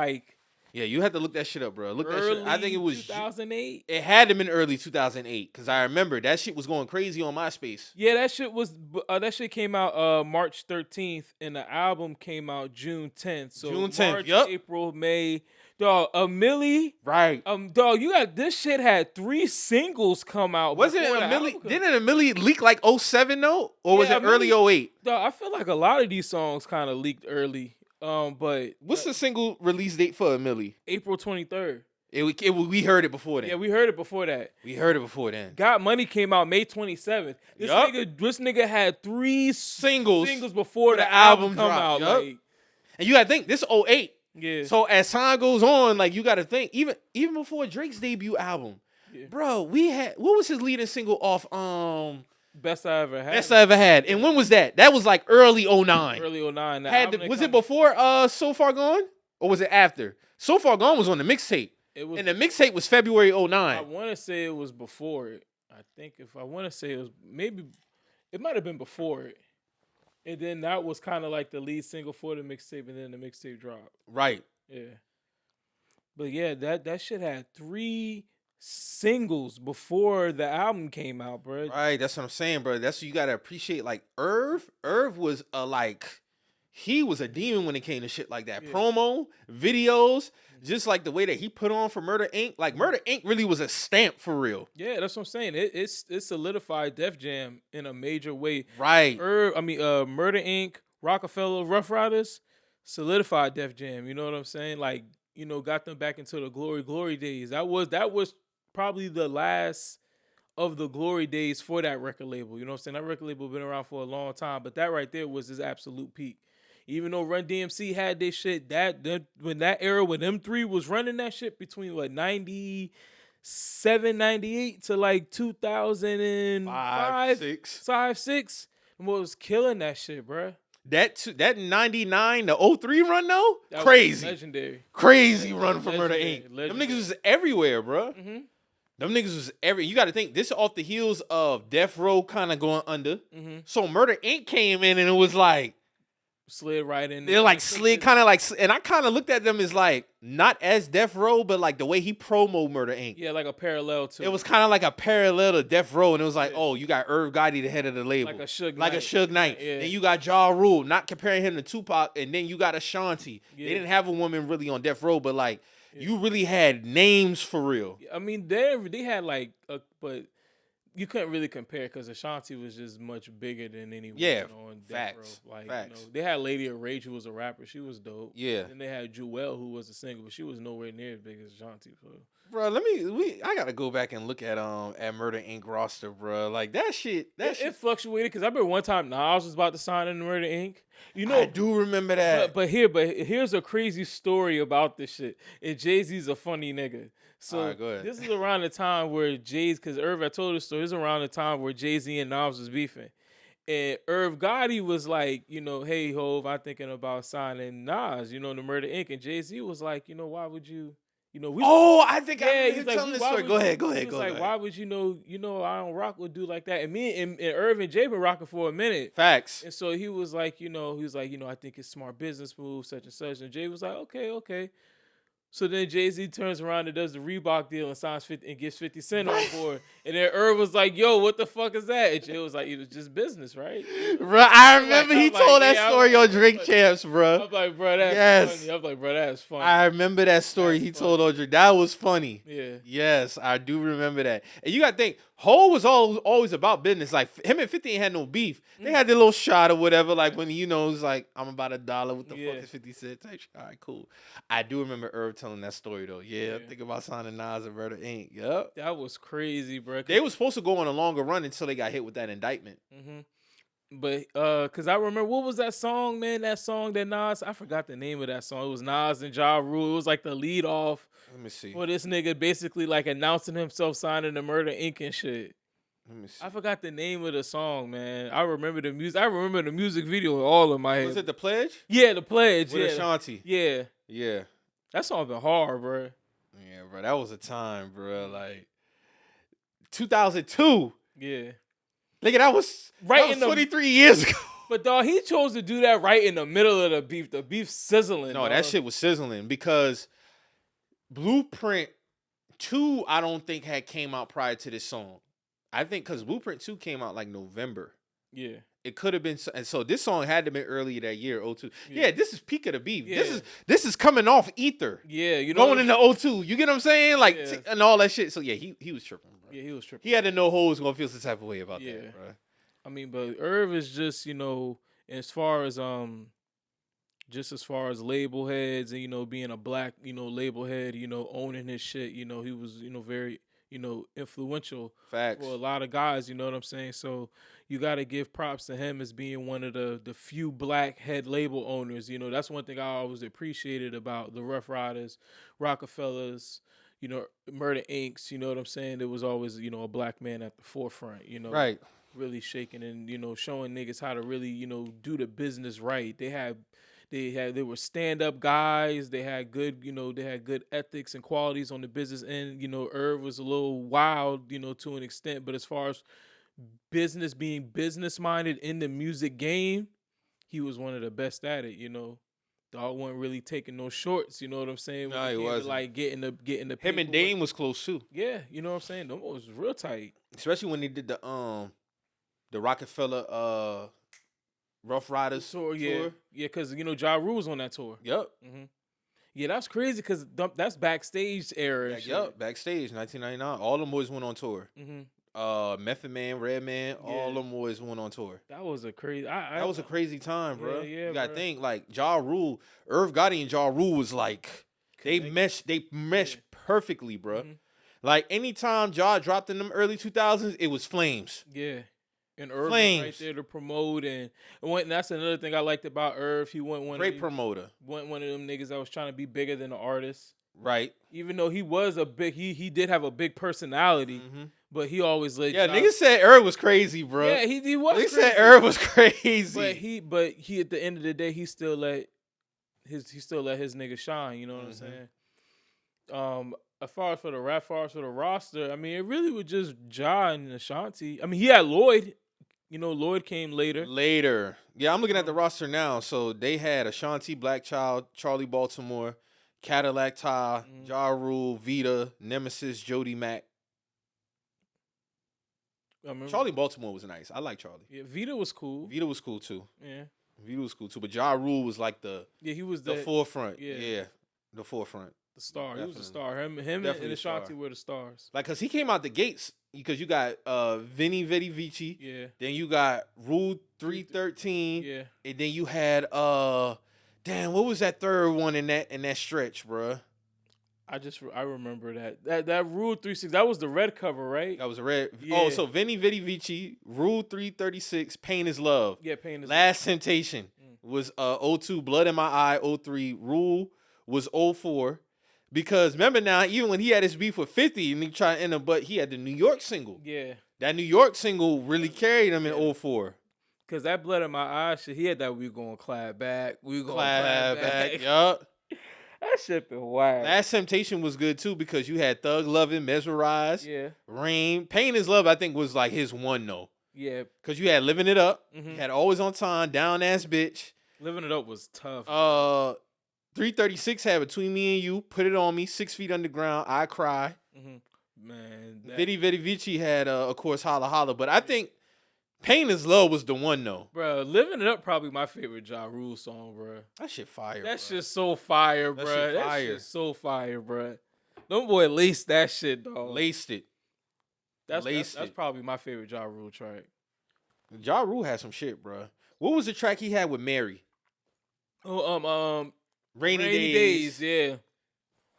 Yeah, you had to look that shit up, bro. Look that shit. I think it was 2008. It had to been early 2008 because I remember that shit was going crazy on MySpace. Yeah, that shit came out March 13th, and the album came out June 10th. So June 10th, March, April, May. Dog, a Millie. Right. Dog, you got this shit had 3 singles come out. Wasn't it a Millie? Didn't a Millie leak 07 though, or was it early 08? Dog, I feel like a lot of these songs kind of leaked early. But what's the single release date for a Millie? April 23rd. We heard it before then. Yeah, we heard it before that. We heard it before then. Got Money came out May 27th. This nigga had 3 singles before the album come out. And you gotta think this 08. Yeah. So as time goes on, you gotta think even before Drake's debut album, bro, we had what was his leading single off Best I Ever Had. Best I Ever Had. And when was that? That was early 09. Early 09. Was it before So Far Gone? Or was it after? So Far Gone was on the mixtape. And the mixtape was February 09. I want to say it was before it. I think if I want to say it was maybe it might have been before it. And then that was kind of the lead single for the mixtape, and then the mixtape dropped. Right. Yeah. But yeah, that shit had 3 singles before the album came out, bro. Right, that's what I'm saying, bro. That's what you gotta appreciate. Like Irv, Irv was he was a demon when it came to shit like that. Yeah. Promo, videos, just like the way that he put on for Murder Inc. Like Murder Inc. really was a stamp for real. Yeah, that's what I'm saying. It solidified Def Jam in a major way. Right. Murder Inc., Rockefeller, Rough Riders solidified Def Jam. You know what I'm saying? Like, got them back into the glory days. That was probably the last of the glory days for that record label. You know what I'm saying? That record label been around for a long time, but that right there was his absolute peak. Even though Run DMC had this shit, when that era when them 3 was running that shit between 97, 98 to like 2005, 6, was killing that shit, bruh. That 99, the 03 run though, That crazy, legendary, crazy run for Murder Inc. Legendary. Them niggas was everywhere, bro. Mm-hmm. Them niggas was You got to think this is off the heels of Death Row kind of going under. Mm-hmm. So Murder Inc. came in and it was like slid right in. They're like slid, kind of like, and I kind of looked at them as like not as Death Row, but like the way he promo Murder Inc. Yeah, like a parallel to. It was kind of like a parallel to Death Row, and it was like, oh, you got Irv Gotti, the head of the label, like a Suge Knight. Yeah. Then you got Ja Rule, not comparing him to Tupac, and then you got Ashanti. Yeah. They didn't have a woman really on Death Row, but like you really had names for real. I mean, they had like, but you couldn't really compare because Ashanti was just much bigger than anyone. Yeah, on facts. Death Row. Like, facts. They had Lady of Rage, who was a rapper. She was dope. Yeah. Then they had Jewel, who was a singer, but she was nowhere near as big as Ashanti. So. Bro, I gotta go back and look at Murder Inc. roster, bro. Like that shit. It fluctuated because I remember one time Nas was about to sign in Murder Inc. I do remember that. But here's a crazy story about this shit. And Jay-Z's a funny nigga. So right, go ahead. This is around the time where because Irv, I told the story, this is around the time where Jay-Z and Nas was beefing. And Irv Gotti was like, hey, Hov, I'm thinking about signing Nas, the Murder Inc. And Jay-Z was like, why would you, I think I he's telling this story. Go ahead. Why would I don't rock with dude like that? And me and Irv and Jay been rocking for a minute. Facts. And so he was like, I think it's smart business move, such and such. And Jay was like, okay. So then Jay-Z turns around and does the Reebok deal and signs 50 and gets 50 Cent on board. And then Irv was like, yo, what the fuck is that? And Jay was like, it was just business, right? Bro, I remember he told that story on Drink Champs, bro. I was like, bro, that's funny. I was like, bro, that's funny. I remember that story he told on Drink. That was funny. Yeah. Yes, I do remember that. And you got to think, Ho was always about business. Like, him and 50 ain't had no beef. They had their little shot or whatever. Like, when, it's like, I'm about $1. What the fuck is 50 cents? All right, cool. I do remember Irv telling that story, though. Yeah, think about signing Nas and Murder Inc. Yep. That was crazy, bro. They were supposed to go on a longer run until they got hit with that indictment. Mm-hmm. But, because I remember, what was that song, man? That song that Nas, I forgot the name of that song. It was Nas and Ja Rule. It was like the lead off. Let me see. For this nigga basically like announcing himself signing the Murder Inc. and shit. Let me see. I forgot the name of the song, man. I remember the music. I remember the music video all in my head. Was it The Pledge? Yeah, The Pledge. With yeah. Ashanti. Yeah. Yeah. That song been hard, bro. Yeah, bro. That was a time, bro. Like 2002. Yeah. Nigga, that was 23 years ago. But dog, he chose to do that right in the middle of the beef. The beef sizzling. No, dog. that shit was sizzling because Blueprint 2, I don't think had came out prior to this song. I think because Blueprint 2 came out like November. Yeah. It could have been, and so this song had to be earlier that year, 02. Yeah, this is peak of the beef. Yeah. This is coming off Ether. Yeah, going into 02. You get what I'm saying? Like and all that shit. So yeah, he was tripping, bro. Yeah, he was tripping. He had to know who was gonna feel some type of way about that, bro. I mean, but Irv is just, as far as label heads and being a black, label head, owning his shit, he was, very, influential Facts. for a lot of guys, you know what I'm saying? So you got to give props to him as being one of the few black head label owners. That's one thing I always appreciated about the Rough Riders, Rockefellers, Murder Incs. You know what I'm saying? There was always, a black man at the forefront, Right. Really shaking and, showing niggas how to really, do the business right. They were stand-up guys. They had good, good ethics and qualities on the business end. Irv was a little wild, to an extent. But as far as being business-minded in the music game, he was one of the best at it, dog wasn't really taking no shorts. You know what I'm saying? No, he wasn't. Like getting the Him and paperwork. Dame was close too. Yeah, you know what I'm saying? Them boys was real tight. Especially when they did the Rockefeller Rough Riders tour. Yeah, because Ja Rule was on that tour. Yep. Mm-hmm. Yeah, that's crazy because that's backstage era. Yep, backstage, 1999. All them boys went on tour. Mm-hmm. Method Man, Redman, all them boys went on tour. That was a crazy. That was a crazy time, bro. Yeah, you gotta think like Ja Rule, Irv Gotti, and Ja Rule was like they meshed perfectly, bro. Mm-hmm. Like anytime Ja dropped in them early 2000s, it was flames. Yeah. And Irv was right there to promote, and that's another thing I liked about Irv. He went promoter. Went one of them niggas that was trying to be bigger than the artist. Right. Even though he was he did have a big personality, but he always let. Yeah, niggas said Irv was crazy, bro. Yeah, he was. They said Irv was crazy. But he at the end of the day, he still let his nigga shine. You know what I'm saying? As far as for the roster, I mean, it really was just Ja and Ashanti. I mean, he had Lloyd. Lloyd came later. Yeah, I'm looking at the roster now. So they had Ashanti, Black Child, Charlie Baltimore, Cadillac Ty, Ja Rule, Vita, Nemesis, Jody Mack. Charlie Baltimore was nice. I like Charlie. Yeah, Vita was cool. Vita was cool too. Yeah. Vita was cool too. But Ja Rule was like he was the forefront. Yeah, the forefront. The star. Definitely. He was a star. Him and Ashanti were the stars. Like, cause he came out the gates. Because you got Vinny Vidi Vici. Yeah. Then you got Rule 313. Yeah. And then you had damn, what was that third one in that stretch, bruh? I remember that Rule 36. That was the red cover, right? That was a red. Yeah. Oh, so Vinny Vidi Vici, Rule 336, Pain is Love. Yeah, Pain is Last Temptation was 02, Blood in My Eye, 03. Rule was 04. Because remember now, even when he had his beef with 50 and he tried to end up, but he had the New York single. Yeah. That New York single really carried him in 04. Because that Blood in My Eye shit, he had that We Gonna Clap Back. We Gonna Clap Back. Yup. That shit been wild. Last Temptation was good too because you had Thug Lovin', Mesmerize, Rain. Pain is Love, I think, was like his one though. Yeah. Because you had Living It Up. You had Always on Time, Down Ass Bitch. Living It Up was tough. 336 had Between Me and You, Put It On Me, 6 Feet Underground, I Cry. Man. Vidi Vidi Vici had, of course, Holla Holla. But I think Pain is Love was the one, though. Bro, Living It Up probably my favorite Ja Rule song, bro. That shit fire, That shit so fire, bro. That shit so fire, bro. Them boy laced that shit, dog. Laced it. That's probably my favorite Ja Rule track. Ja Rule had some shit, bro. What was the track he had with Mary? Rainy Days. Yeah.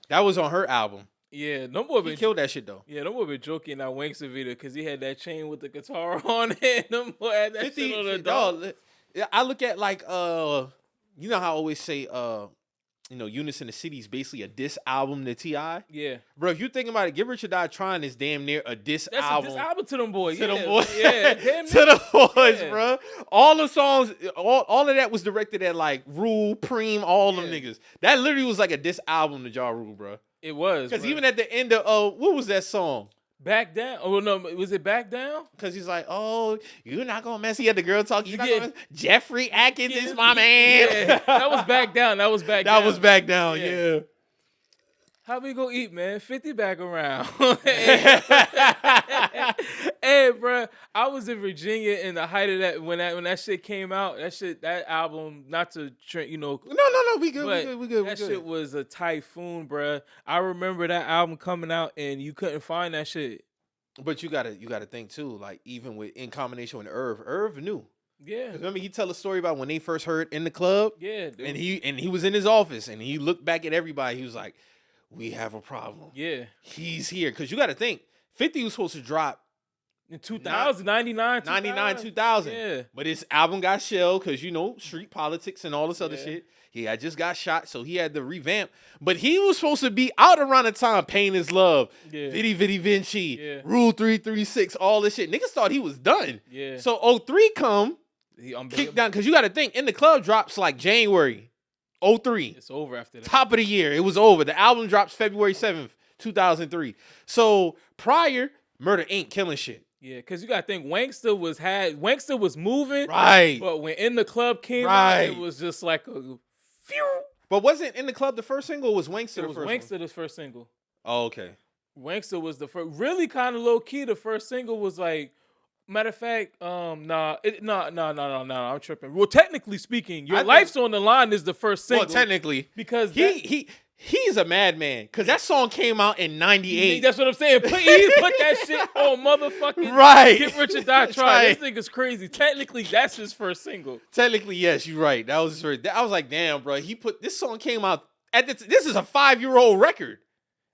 That was on her album. Yeah, no more. He killed that shit though. Yeah, no more been joking that Wankster video because he had that chain with the guitar on it. No more had that 50, shit on the dog. I look at like you know how I always say Eunice in the City is basically a diss album to T.I. Yeah, bro. If you think about it, Get Rich or Die Trying is damn near a diss album. That's a diss album to them boys. To them boys. Yeah, damn to the boys, bro. All the songs, all of that was directed at like Rule, Preem, all them niggas. That literally was like a diss album to Ja Rule, bro. It was. Because even at the end of what was that song? Back Down? Oh no, was it Back Down? Because he's like, oh, you're not gonna mess. He had the girl talk. Jeffrey Atkins is my man. Yeah, that was Back Down. That was Back Down. That was Back Down. Yeah. How we gonna eat, man? 50 back around. Hey, bro, I was in Virginia in the height of that when that shit came out. That album, not to No, we good. That shit was a typhoon, bro. I remember that album coming out and you couldn't find that shit. But you gotta think too. Like even in combination with Irv knew. Yeah. Remember he tell a story about when they first heard In the Club. Yeah. Dude. And he was in his office and he looked back at everybody. He was like, we have a problem. Yeah. He's here. Because you got to think, 50 was supposed to drop in 2000, 99, 2000. Yeah. But his album got shelved because, street politics and all this other shit. He had just got shot, so he had to revamp. But he was supposed to be out around the time Pain is Love, Vidi Vidi Vici, Rule 336, all this shit. Niggas thought he was done. Yeah. So 03 come, kick down. Because you got to think, In the Club drops like January 03. It's over after that. Top of the year. It was over. The album drops February 7th, 2003. So prior, Murder Inc. killing shit. Yeah, because you got to think Wankster was moving. Right. But when In the Club came out, it was just like a But wasn't In the Club the first single? Or was Wankster It the was first Wankster one? the first single. Oh, okay. Wankster was the first. Really kind of low key. The first single was like. Matter of fact, no, I'm tripping. Well, technically speaking, Your Life's on the Line is the first single. Well, technically, because he's a madman because that song came out in '98. That's what I'm saying. He put that shit on motherfucking right. Get Rich or Die Trying. Right. This nigga's crazy. Technically, that's his first single. Technically, yes, you're right. That was his first. I was like, damn, bro. This song came out this is a 5-year-old record.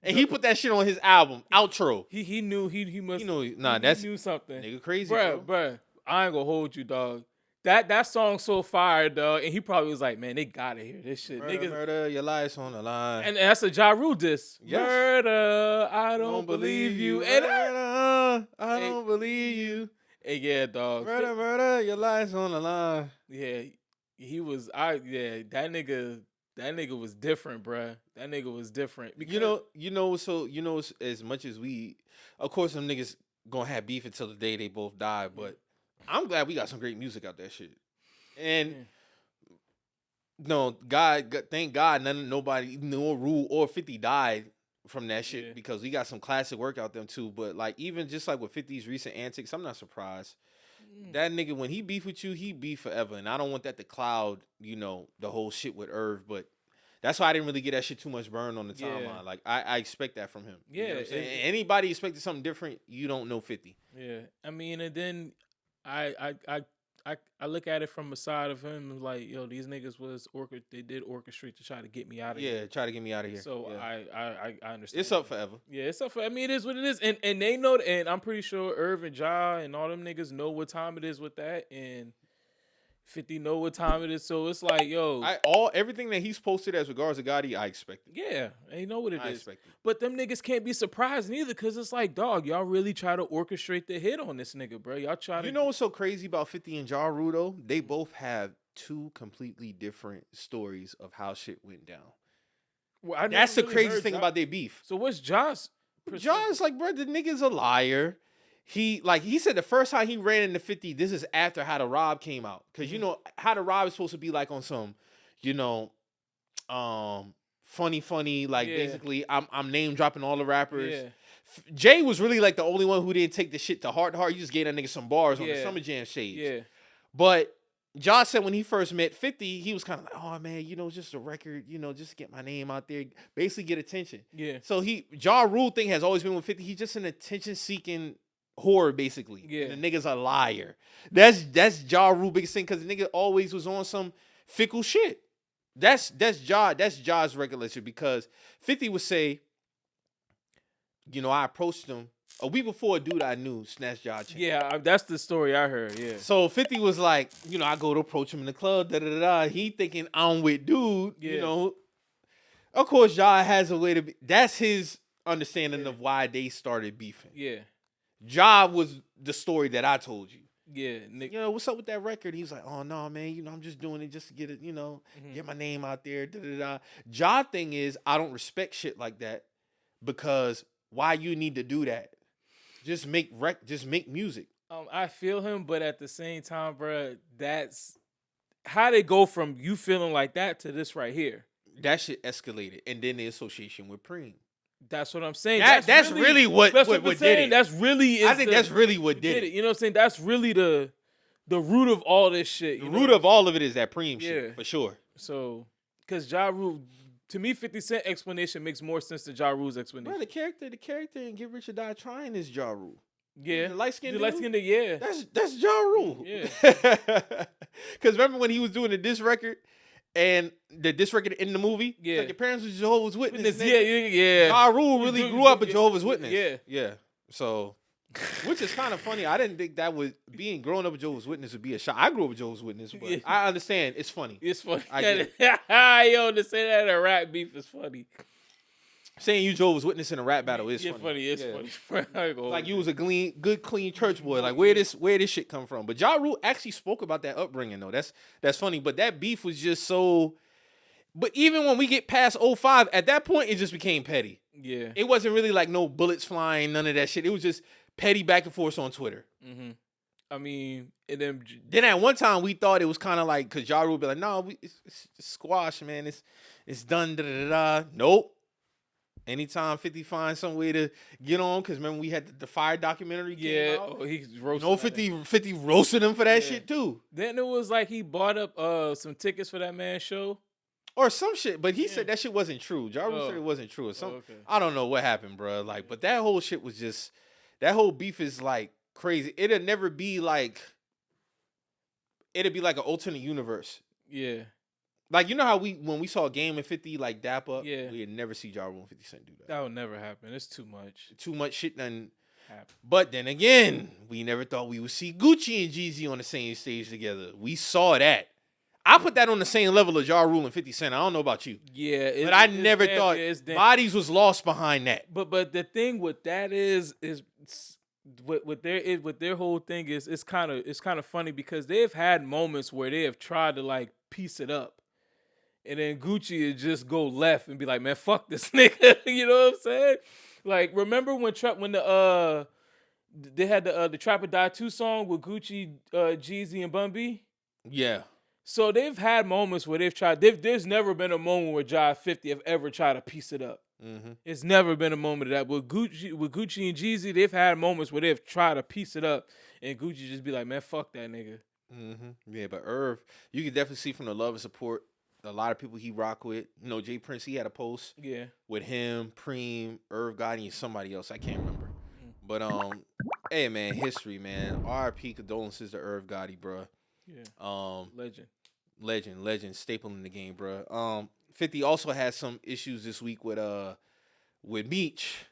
And he put that shit on his album, Outro. He knew he must. He knew something. Nigga crazy, bro. I ain't gonna hold you, dog. That song's so fire, dog. And he probably was like, man, they gotta hear this shit. Murder, your life's on the line. And that's a Ja Rule diss. Yes. Murder, I don't believe you. And I don't believe you. And yeah, dog. Murder, your life's on the line. Yeah, he was. That nigga was different, bruh. That nigga was different. Because, as much as we, of course, them niggas gonna have beef until the day they both die, but I'm glad we got some great music out that shit. And no, thank God, nobody, no Rule or 50 died from that shit because we got some classic work out them too. But like even just like with 50's recent antics, I'm not surprised. That nigga, when he beef with you, he beef forever. And I don't want that to cloud, the whole shit with Irv. But that's why I didn't really get that shit too much burn on the timeline. Yeah. Like, I expect that from him. Yeah. You know anybody expected something different, you don't know 50. Yeah. I mean, and then I look at it from the side of him like, yo, these niggas they did orchestrate to try to get me out of here. Yeah, try to get me out of here. So yeah. I understand. It's up forever. Yeah, it's up for. I mean, it is what it is, and they know, and I'm pretty sure Irv and Ja and all them niggas know what time it is with that, and 50 know what time it is. So it's like, yo, everything that he's posted as regards to Gotti, I expected. Yeah, and you know what it is. Expected. But them niggas can't be surprised neither, because it's like, dog, y'all really try to orchestrate the hit on this nigga, bro. Y'all try to. You know what's so crazy about 50 and Ja Rule though? They both have two completely different stories of how shit went down. Well, that's the craziest thing about their beef. So what's Ja's? Ja's like, bro, the nigga's a liar. He said the first time he ran into 50, this is after How to Rob came out. Because, How to Rob is supposed to be like on some, funny, like basically I'm name dropping all the rappers. Yeah. Jay was really like the only one who didn't take the shit to heart. You just gave that nigga some bars on the Summer Jam stage. Yeah. But Josh said when he first met 50, he was kind of like, oh man, just a record, just get my name out there, basically get attention. Yeah. So Ja Rule thing has always been with 50. He's just an attention-seeking whore, basically. Yeah. And the nigga's a liar. That's Ja Rule biggest thing, because the nigga always was on some fickle shit. That's Ja's regulation, because 50 would say, I approached him a week before a dude I knew snatched Ja chain. Yeah, that's the story I heard, yeah. So 50 was like, I go to approach him in the club, He thinking I'm with dude, Of course, Ja has a way to be. That's his understanding of why they started beefing. Yeah. Ja was the story that I told you. Yeah. Nick. What's up with that record? He's like, oh, no, man, I'm just doing it just to get it, get my name out there, Ja thing is, I don't respect shit like that, because why you need to do that? Just make music. I feel him, but at the same time, bro, that's how they go from you feeling like that to this right here. That shit escalated, and then the association with Preem. That's what I'm saying. That's really what did it. That's really. I think that's really what did it. You know what I'm saying? That's really the root of all this shit. The root of all of it is that Preem shit, for sure. So, because Ja Rule, to me, 50 Cent explanation makes more sense than Ja Rule's explanation. Bro, the character in Get Rich or Die Trying is Ja Rule. Yeah, the light skinned, yeah. That's Ja Rule. Yeah. Because remember when he was doing the diss record, and the diss record in the movie? Yeah. Like your parents was Jehovah's Witness. Yeah. Ja Rule really grew up a Jehovah's Witness. Yeah. Yeah. So, which is kind of funny. I didn't think that growing up a Jehovah's Witness would be a shock. I grew up a Jehovah's Witness, but I understand. It's funny. It's funny. I get it. Yo, to say that in a rap beef is funny. Saying you Jehovah's Witness in a rap battle is funny. It's funny. Like you was a good, clean church boy. Like where this shit come from? But Ja Rule actually spoke about that upbringing though. That's funny. But that beef was just so. But even when we get past 05, at that point it just became petty. Yeah. It wasn't really like no bullets flying, none of that shit. It was just petty back and forth on Twitter. Mm-hmm. I mean, and then Then at one time we thought it was kind of like, because Ja Rule would be like, no, it's squash, man. It's done. Da, da, da, da. Nope. Anytime 50 finds some way to get on, because remember we had the Fire documentary came out. Oh, he You roasted. know, 50 roasted him for that shit too. Then it was like he bought up some tickets for that man's show. Or some shit, but he said that shit wasn't true. Ja Rule said it wasn't true. Or something. I don't know what happened, bro. Like, but that whole shit was just, that whole beef is like crazy. It'd never be like, it'd be like an alternate universe. Yeah. Like, you know how when we saw Game and 50 like dap up, yeah, we'd never see Ja Rule and 50 Cent do that. That would never happen. It's too much. Too much shit done happen. But then again, we never thought we would see Gucci and Jeezy on the same stage together. We saw that. I put that on the same level as Ja Rule and 50 Cent. I don't know about you. Yeah, but I never thought bodies was lost behind that. But the thing with that is with their whole thing is it's kind of funny because they've had moments where they have tried to like piece it up. And then Gucci would just go left and be like, man, fuck this nigga. You know what I'm saying? Like, remember when they had the Trap or Die 2 song with Gucci, Jeezy, and Bun B? Yeah. So they've had moments where they've tried. There's never been a moment where Ja 50 have ever tried to piece it up. Mm-hmm. It's never been a moment of that. With Gucci and Jeezy, they've had moments where they've tried to piece it up, and Gucci just be like, man, fuck that nigga. Mm-hmm. Yeah, but Irv, you can definitely see from the love and support. A lot of people he rock with. You know, Jay Prince, he had a post with him, Preem, Irv Gotti, and somebody else. I can't remember. But, hey, man, history, man. RIP condolences to Irv Gotti, bro. Yeah. Legend. Staple in the game, bro. 50 also had some issues this week with Meech.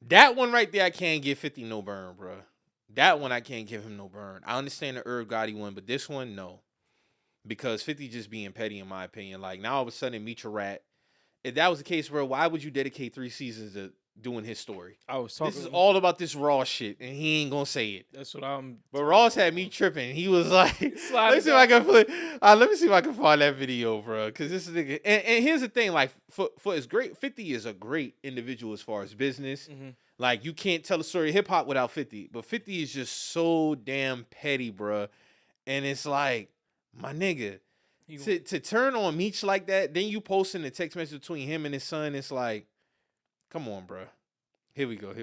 That one right there, I can't give 50 no burn, bro. That one, I can't give him no burn. I understand the Irv Gotti one, but this one, no. Because 50 just being petty, in my opinion. Like, now all of a sudden, Meech a rat. If that was the case, bro, why would you dedicate 3 seasons to doing his story? This is all about this Ross shit, and he ain't gonna say it. That's what I'm. But Ross had me tripping. He was like, let me see if I can find that video, bro. Because this nigga. And here's the thing, like, for his great, 50 is a great individual as far as business. Mm-hmm. Like, you can't tell a story of hip hop without 50. But 50 is just so damn petty, bro. And it's like, my nigga, to turn on Meech like that, then you posting the text message between him and his son, it's like, come on, bro. Here we go.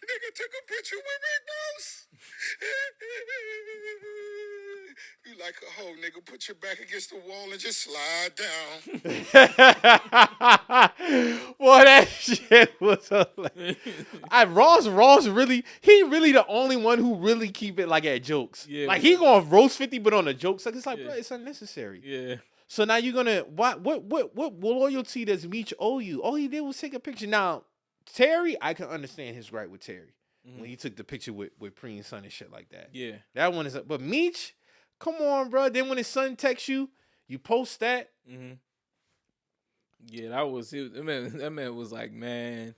Nigga took a picture with Rick Ross. You like a hoe, nigga. Put your back against the wall and just slide down. Boy, that shit was hilarious. Ross really the only one who really keep it like at jokes. Yeah, like he gonna roast 50, but on the jokes. Like it's like, bro, it's unnecessary. Yeah. So now you're gonna what loyalty does Meech owe you? All he did was take a picture. Now, Terry, I can understand his gripe with Terry when he took the picture with Preem's son and shit like that. Yeah. That one is but Meech, come on, bro. Then when his son texts you, you post that. Mm-hmm. Yeah, that was it. That man was like, man,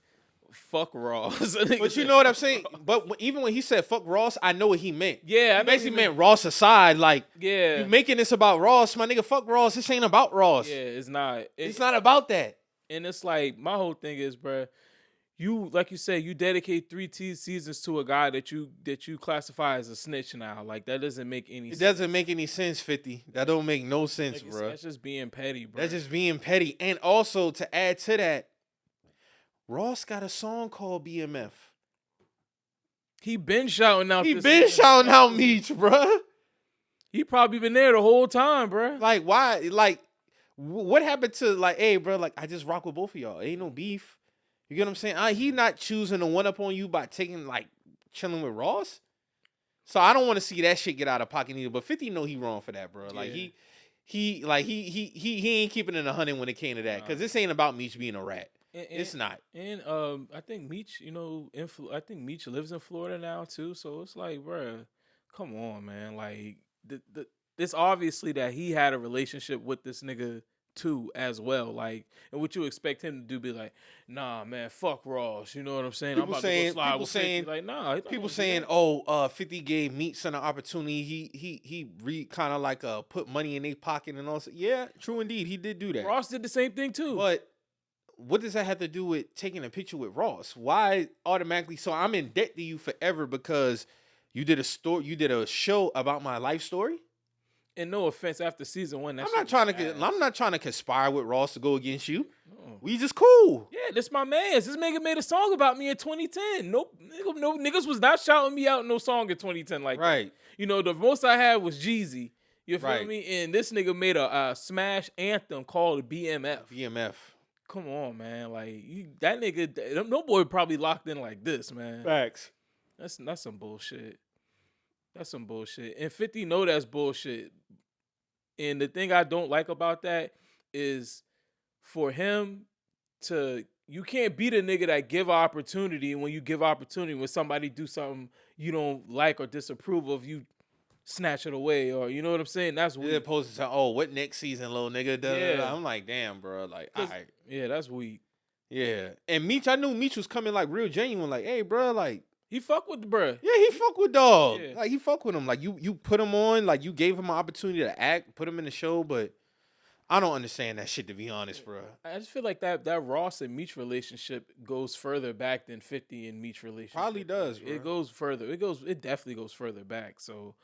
fuck Ross. But you know what I'm saying? But even when he said fuck Ross, I know what he meant. Yeah, he basically meant Ross aside. Like, yeah, you making this about Ross, my nigga. Fuck Ross. This ain't about Ross. Yeah, it's not. It's not about that. And it's like my whole thing is, bro. You, like you said, you dedicate 3 seasons to a guy that you classify as a snitch now. Like, that doesn't make any sense. It doesn't make any sense, 50. That don't make no sense, bro. That's just being petty, bro. That's just being petty. And also, to add to that, Ross got a song called BMF. He been shouting out Meech, bro. He probably been there the whole time, bro. Like, why? Like, what happened to, like, hey, bro, like, I just rock with both of y'all. Ain't no beef. You get what I'm saying? He not choosing to one up on you by taking, like, chilling with Ross. So I don't want to see that shit get out of pocket either. But 50 know he wrong for that, bro. Like he ain't keeping it 100 when it came to that. Because this ain't about Meech being a rat. It's not. And I think Meech, you know, I think Meech lives in Florida now too. So it's like, bro, come on, man. Like it's obviously that he had a relationship with this nigga too as well, like, and what you expect him to do, be like, nah, man, fuck Ross, you know what I'm saying? People saying, like, nah. People saying, 50 gave Meech an opportunity. He kind of like put money in their pocket and all. Yeah, true indeed, he did do that. Ross did the same thing too. But what does that have to do with taking a picture with Ross? Why automatically? So I'm in debt to you forever because you did a show about my life story. And no offense, after season 1, I'm not trying to conspire with Ross to go against you. We just cool. Yeah, this my man. This nigga made a song about me in 2010. Nope, no niggas was not shouting me out in no song in 2010 like that. You know, the most I had was Jeezy. You feel me? And this nigga made a smash anthem called BMF. BMF. Come on, man. Like that nigga, no boy probably locked in like this, man. Facts. That's some bullshit. That's some bullshit. And 50 know that's bullshit. And the thing I don't like about that is for him to, you can't be the nigga that give opportunity, and when you give opportunity, when somebody do something you don't like or disapprove of, you snatch it away, or you know what I'm saying? That's weak. They're opposed to say, oh, what next season, little nigga? Yeah. I'm like, damn, bro. Like, all right. Yeah, that's weak. Yeah. And Meech, I knew Meech was coming like real genuine. Like, hey, bro, like. He fuck with the bruh. Yeah, he fuck with dog. Yeah. Like, he fuck with him. Like, you put him on. Like, you gave him an opportunity to act, put him in the show, but I don't understand that shit, to be honest, bro. I just feel like that Ross and Meech relationship goes further back than 50 and Meech relationship. Probably does, bro. It goes further. It definitely goes further back. So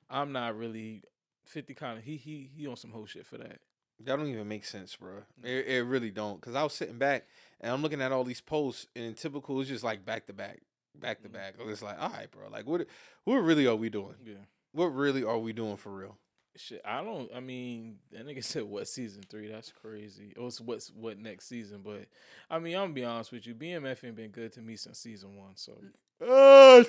I'm not really 50 kind of he on some whole shit for that. That don't even make sense, bro. It really don't. Cause I was sitting back and I'm looking at all these posts, and typical is just like back to back. It's like, all right, bro. Like, what really are we doing? Yeah. What really are we doing for real? Shit, I mean, that nigga said what season 3? That's crazy. It was what next season, but I mean, I'm gonna be honest with you, BMF ain't been good to me since season 1. So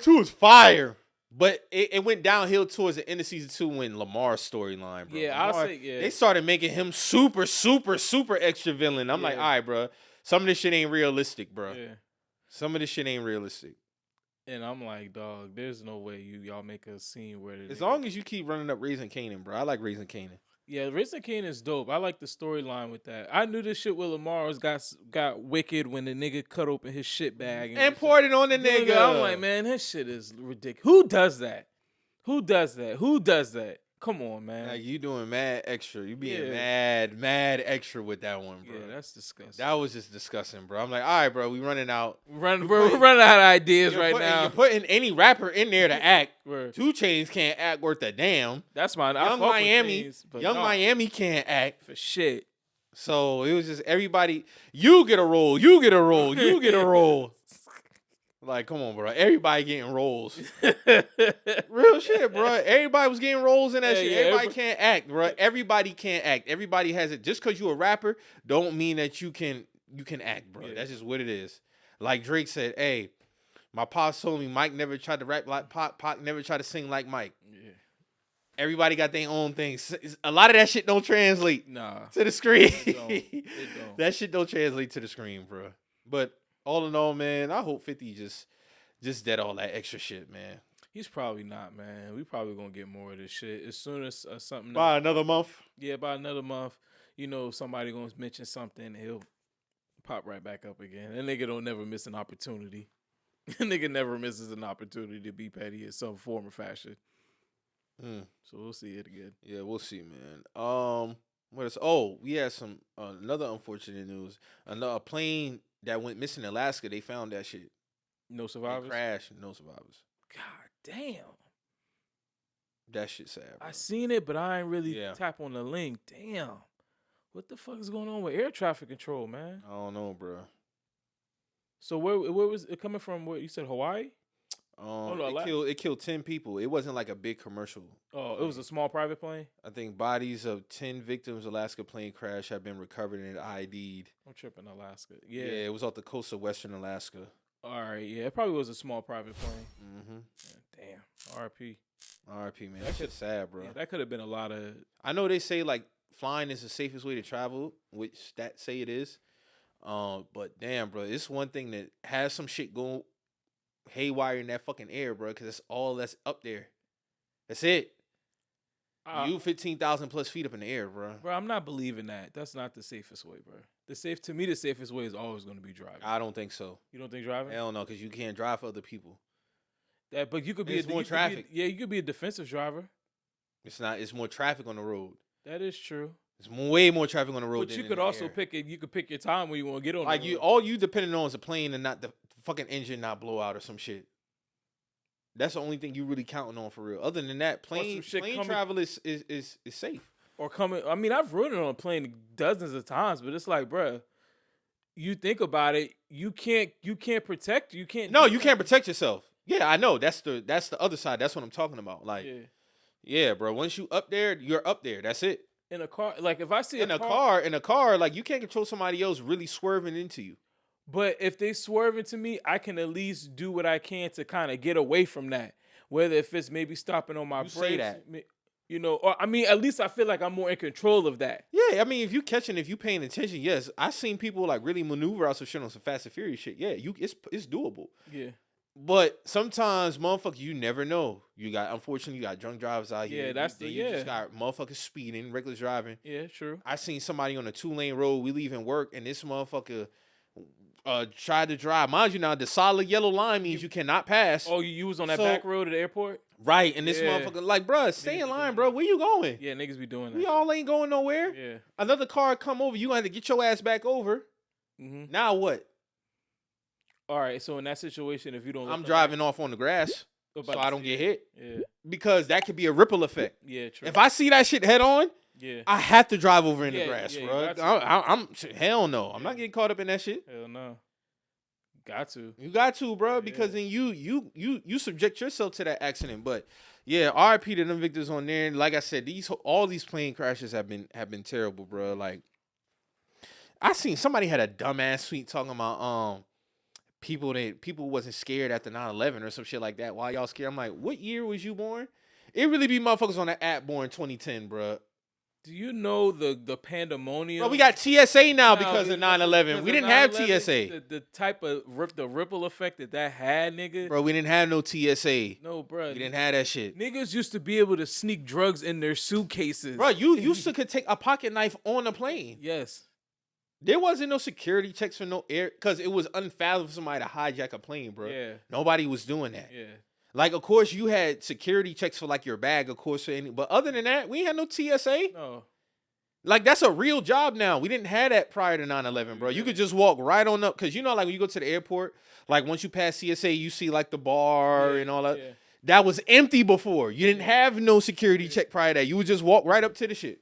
2 was fire. But it went downhill towards the end of season 2 when Lamar's storyline, bro. Yeah, Lamar, I'll say, yeah. They started making him super, super, super extra villain. I'm like, all right, bro. Some of this shit ain't realistic, bro. Yeah. Some of this shit ain't realistic. And I'm like, dog, there's no way y'all make a scene where as long as you keep running up Raising Kanan, bro. I like Raising Kanan. Yeah, Raising Kanan is dope. I like the storyline with that. I knew this shit with Lamar's got wicked when the nigga cut open his shit bag and poured it on the nigga. I'm like, man, this shit is ridiculous. Who does that? Who does that? Come on, man. Like, you doing mad extra. You being mad extra with that one, bro. Yeah, that's disgusting. That was just disgusting, bro. I'm like, all right, bro, we running out. We're running out of ideas right now. You're putting any rapper in there to act. Word. 2 Chainz can't act worth a damn. That's mine. Young Miami can't act. For shit. So it was just everybody, you get a role. Like, come on, bro. Everybody getting roles. Real shit, bro. Everybody was getting roles in that shit. Everybody can't act, bro. Everybody can't act. Everybody has it. Just because you a rapper don't mean that you can act, bro. Yeah. That's just what it is. Like Drake said, hey, my pops told me Mike never tried to rap like Pac never tried to sing like Mike. Yeah. Everybody got their own things. A lot of that shit don't translate to the screen. It don't. That shit don't translate to the screen, bro. But all in all, man, I hope 50 just did all that extra shit, man. He's probably not, man. We probably gonna get more of this shit as soon as something. By another month. Yeah, by another month. You know, somebody gonna mention something, he'll pop right back up again. That nigga don't never miss an opportunity. Nigga never misses an opportunity to be petty in some form or fashion. So we'll see it again. Yeah, we'll see, man. What is? Oh, we had some another unfortunate news. A plane that went missing in Alaska. They found that shit. No survivors. It crashed. No survivors. God damn. That shit sad, bro. I seen it, but I ain't really tap on the link. Damn. What the fuck is going on with air traffic control, man? I don't know, bro. So where was it coming from? Where you said Hawaii? It killed 10 people. It wasn't like a big commercial. Oh, it was a small private plane? I think bodies of 10 victims of Alaska plane crash have been recovered and ID'd. I'm tripping Alaska. Yeah, it was off the coast of western Alaska. All right, yeah, it probably was a small private plane. Yeah, damn, RIP, man. That shit's sad, bro. Yeah, that could have been a lot of. I know they say like flying is the safest way to travel, which stats say it is. But damn, bro, it's one thing that has some shit going haywire in that fucking air, bro, because it's all that's up there. That's it. You 15,000 plus feet up in the air, bro. Bro, I'm not believing that. That's not the safest way, bro. The safest way is always going to be driving. I don't think so. You don't think driving? Hell no, because you can't drive for other people. But you could be more traffic. You could be a defensive driver. It's not. It's more traffic on the road. That is true. There's way more traffic on the road. But than you in could the also air. pick it. You could pick your time when you want to get on. Like the road. all you depending on is a plane and not the fucking engine not blow out or some shit. That's the only thing you really counting on for real. Other than that, plane travel is safe. Or coming. I mean, I've ridden on a plane dozens of times, but it's like, bruh, you think about it, you can't protect. You can't. No, you can't protect yourself. Yeah, I know. That's the other side. That's what I'm talking about. Like, yeah, bro. Once you up there, you're up there. That's it. In a car, like if I see in a car, like you can't control somebody else really swerving into you. But if they swerve into me, I can at least do what I can to kind of get away from that. Whether if it's maybe stopping on my brakes, say that. You know, or I mean, at least I feel like I'm more in control of that. Yeah, I mean, if you paying attention, yes, I've seen people like really maneuver out some shit on some Fast and Furious shit. Yeah, it's doable. Yeah. But sometimes, motherfucker, you never know. Unfortunately, you got drunk drivers out here. Yeah, you just got motherfuckers speeding, reckless driving. Yeah, true. I seen somebody on a 2-lane road. We leaving work, and this motherfucker tried to drive. Mind you, now the solid yellow line means you cannot pass. Oh, you was on that back road at the airport? Right, and this motherfucker, like, bro, stay in line, bro. Where you going? Yeah, niggas be doing that. We all ain't going nowhere. Yeah. Another car come over. You gonna have to get your ass back over. Mm-hmm. Now what? All right, so in that situation, if you don't, I'm driving off on the grass, so I don't get hit. Yeah. Because that could be a ripple effect. Yeah, true. If I see that shit head on, I have to drive over in the grass, bro. I'm hell no. I'm not getting caught up in that shit. Hell no. Got to. You got to, bro, because then you subject yourself to that accident. But yeah, RIP to them victims on there. Like I said, all these plane crashes have been terrible, bro. Like I seen somebody had a dumbass tweet talking about people wasn't scared after 9/11 or some shit like that. Why y'all scared? I'm like, what year was you born? It really be motherfuckers on the app born 2010, bro. Do you know the pandemonium? Bro, we got TSA now because of 9/11. We didn't have TSA. The type of the ripple effect that had, nigga. Bro, we didn't have no TSA. No, bro. We didn't have that shit. Niggas used to be able to sneak drugs in their suitcases. Bro, you used to could take a pocket knife on a plane. Yes. There wasn't no security checks for no air because it was unfathomable for somebody to hijack a plane, bro. Yeah. Nobody was doing that. Yeah. Like, of course, you had security checks for like your bag, of course, but other than that, we had no TSA. No. Like, that's a real job now. We didn't have that prior to 9/11, bro. You could just walk right on up. Because, you know, like, when you go to the airport, like, once you pass CSA, you see, like, the bar and all that. Yeah. That was empty before. You didn't have no security check prior to that. You would just walk right up to the shit.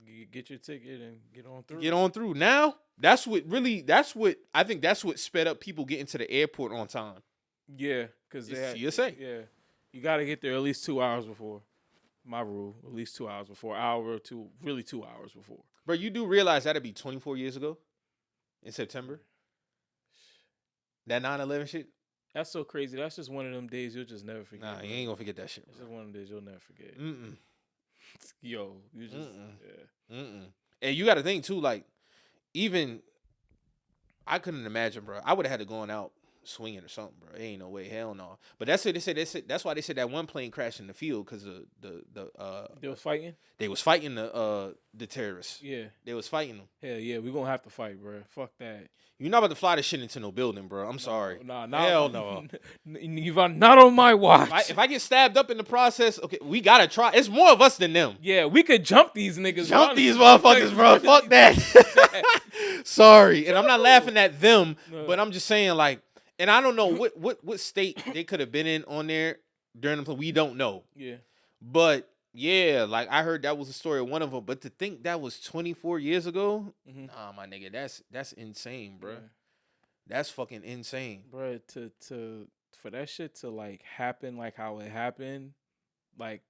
You get your ticket and get on through. Get on through. Now, I think that's what sped up people getting to the airport on time. Yeah. Because CSA. Yeah. You got to get there at least 2 hours before. My rule, at least 2 hours before, hour or two, really 2 hours before. Bro, you do realize that'd be 24 years ago in September? That 9/11 shit? That's so crazy. That's just one of them days you'll just never forget. Nah, you ain't gonna forget that shit. It's just one of them days you'll never forget. Mm-mm. Yo, you just, And you gotta think too, like, even, I couldn't imagine, bro. I would have had to gone out swinging or something, bro. Ain't no way, hell no. But that's what they said. That's why they said that one plane crashed in the field because they was fighting. They was fighting the terrorists. Yeah, they was fighting them. Hell yeah, we gonna have to fight, bro. Fuck that. You're not about to fly this shit into no building, bro. I'm sorry. Hell no. You're not on my watch. If I get stabbed up in the process, okay, we gotta try. It's more of us than them. Yeah, we could jump these niggas. Jump these motherfuckers, bro. Fuck that. Sorry, and I'm not laughing at them, but I'm just saying, like. And I don't know what state they could have been in on there during the. We don't know. Yeah. But yeah, like I heard that was the story of one of them. But to think that was 24 years ago, nah, my nigga, that's insane, bro. Yeah. That's fucking insane, bro. For that shit to like happen like how it happened, like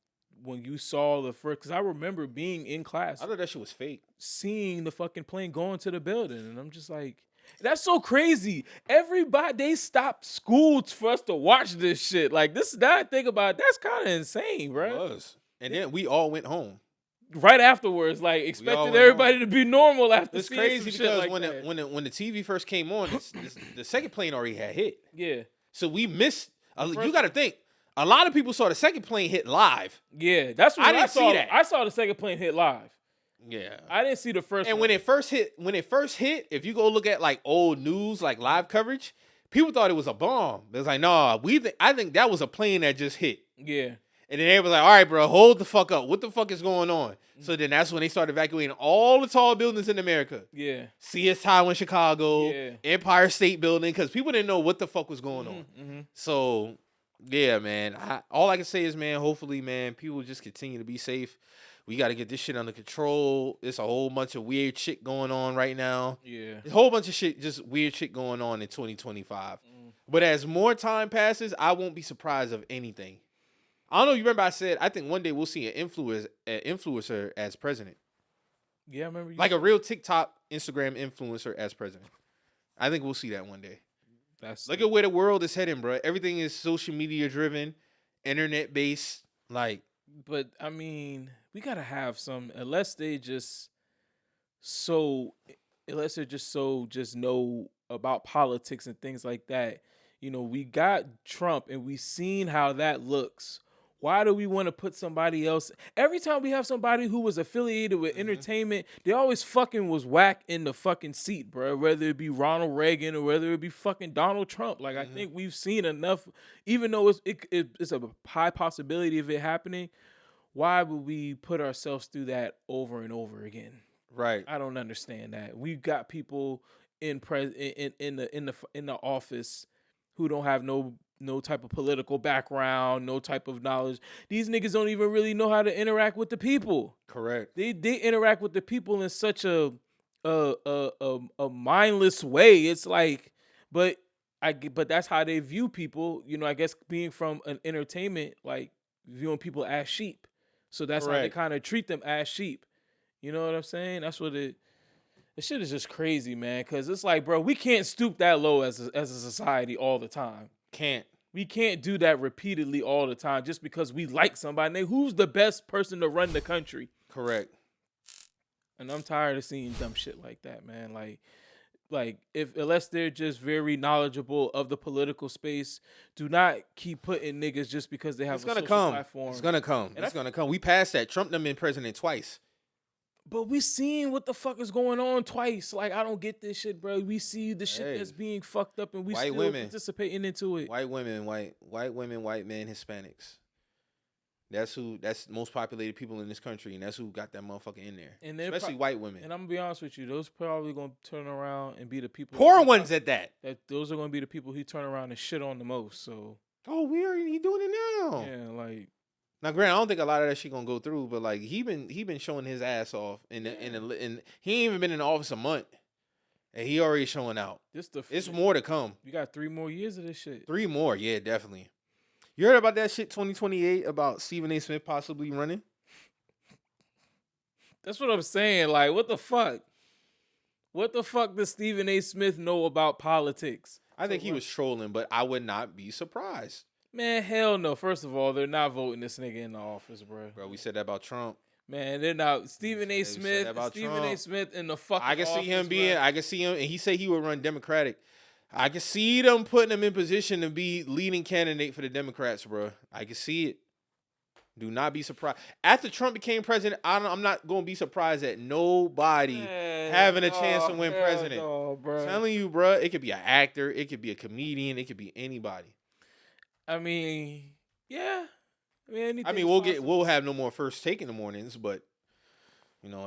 when you saw the first, because I remember being in class. I thought that shit was fake. Seeing the fucking plane going to the building, and I'm just like. That's so crazy. Everybody, they stopped school for us to watch this shit. Like, this is that think about it, that's kind of insane, bro. It was. And then we all went home. Right afterwards, like, expected everybody to be normal after it's crazy some because shit like when the TV first came on, the second plane already had hit. Yeah. So we missed. You got to think. A lot of people saw the second plane hit live. Yeah, that's what I saw. See that. I saw the second plane hit live. Yeah, I didn't see the first. And when it first hit, if you go look at like old news, like live coverage, people thought it was a bomb. It was like, nah, I think that was a plane that just hit. Yeah. And then they was like, all right, bro, hold the fuck up. What the fuck is going on? So then that's when they started evacuating all the tall buildings in America. Yeah. CS Tower in Chicago, Yeah. Empire State Building, because people didn't know what the fuck was going on. Mm-hmm. So, yeah, man. All I can say is, man, hopefully, man, people just continue to be safe. We got to get this shit under control. It's a whole bunch of weird shit going on right now. Yeah. There's a whole bunch of shit, just weird shit going on in 2025. But as more time passes, I won't be surprised of anything. I don't know if you remember I said, I think one day we'll see an influencer as president. Yeah, I remember. Like a real TikTok, Instagram influencer as president. I think we'll see that one day. Look at where the world is heading, bro. Everything is social media driven, internet based. Like, but I mean, we gotta have some, unless they just know about politics and things like that. You know, we got Trump and we seen how that looks. Why do we want to put somebody else? Every time we have somebody who was affiliated with entertainment, they always fucking was whack in the fucking seat, bro. Whether it be Ronald Reagan or whether it be fucking Donald Trump. Like, I think we've seen enough, even though it's a high possibility of it happening. Why would we put ourselves through that over and over again? right. I don't understand that. We've got people in the office who don't have no type of political background, no type of knowledge. These niggas don't even really know how to interact with the people. Correct. They interact with the people in such a mindless way. It's like, but that's how they view people. You know, I guess being from an entertainment, like viewing people as sheep. So that's how they kind of treat them as sheep. You know what I'm saying? That's what it. This shit is just crazy, man. Because it's like, bro, we can't stoop that low as a society all the time. We can't do that repeatedly all the time just because we like somebody. Who's the best person to run the country? Correct. And I'm tired of seeing dumb shit like that, man. Like unless they're just very knowledgeable of the political space, do not keep putting niggas just because they have a social platform. It's gonna come. It's gonna come. We passed that. Trump done been president twice. But we seen what the fuck is going on twice. Like, I don't get this shit, bro. We see the shit that's being fucked up and we still participating into it. White women, white men, Hispanics. That's most populated people in this country, and that's who got that motherfucker in there. And especially white women. And I'm gonna be honest with you, those probably gonna turn around and be the people. Poor ones at that. Those are gonna be the people who turn around and shit on the most. So. Oh, he doing it now. Yeah, like. Now, granted, I don't think a lot of that shit gonna go through, but like he been showing his ass off, and he ain't even been in the office a month, and he already showing out. It's more to come. You got 3 more years of this shit. 3 more, yeah, definitely. You heard about that shit 2028 about Stephen A. Smith possibly running? That's what I'm saying. Like, what the fuck? What the fuck does Stephen A. Smith know about politics? I think he was trolling, but I would not be surprised. Man, hell no. First of all, they're not voting this nigga in the office, bro. Bro, we said that about Trump. Man, they're not. Stephen A. Smith in the fucking I can office, see him being, I can see him, and he said he would run Democratic. I can see them putting him in position to be leading candidate for the Democrats, bro. I can see it. Do not be surprised. After Trump became president, I'm not going to be surprised at nobody having a chance to win president. No, bro. I'm telling you, bro, it could be an actor, it could be a comedian, it could be anybody. I mean, yeah. We'll have no more first take in the mornings, but you know,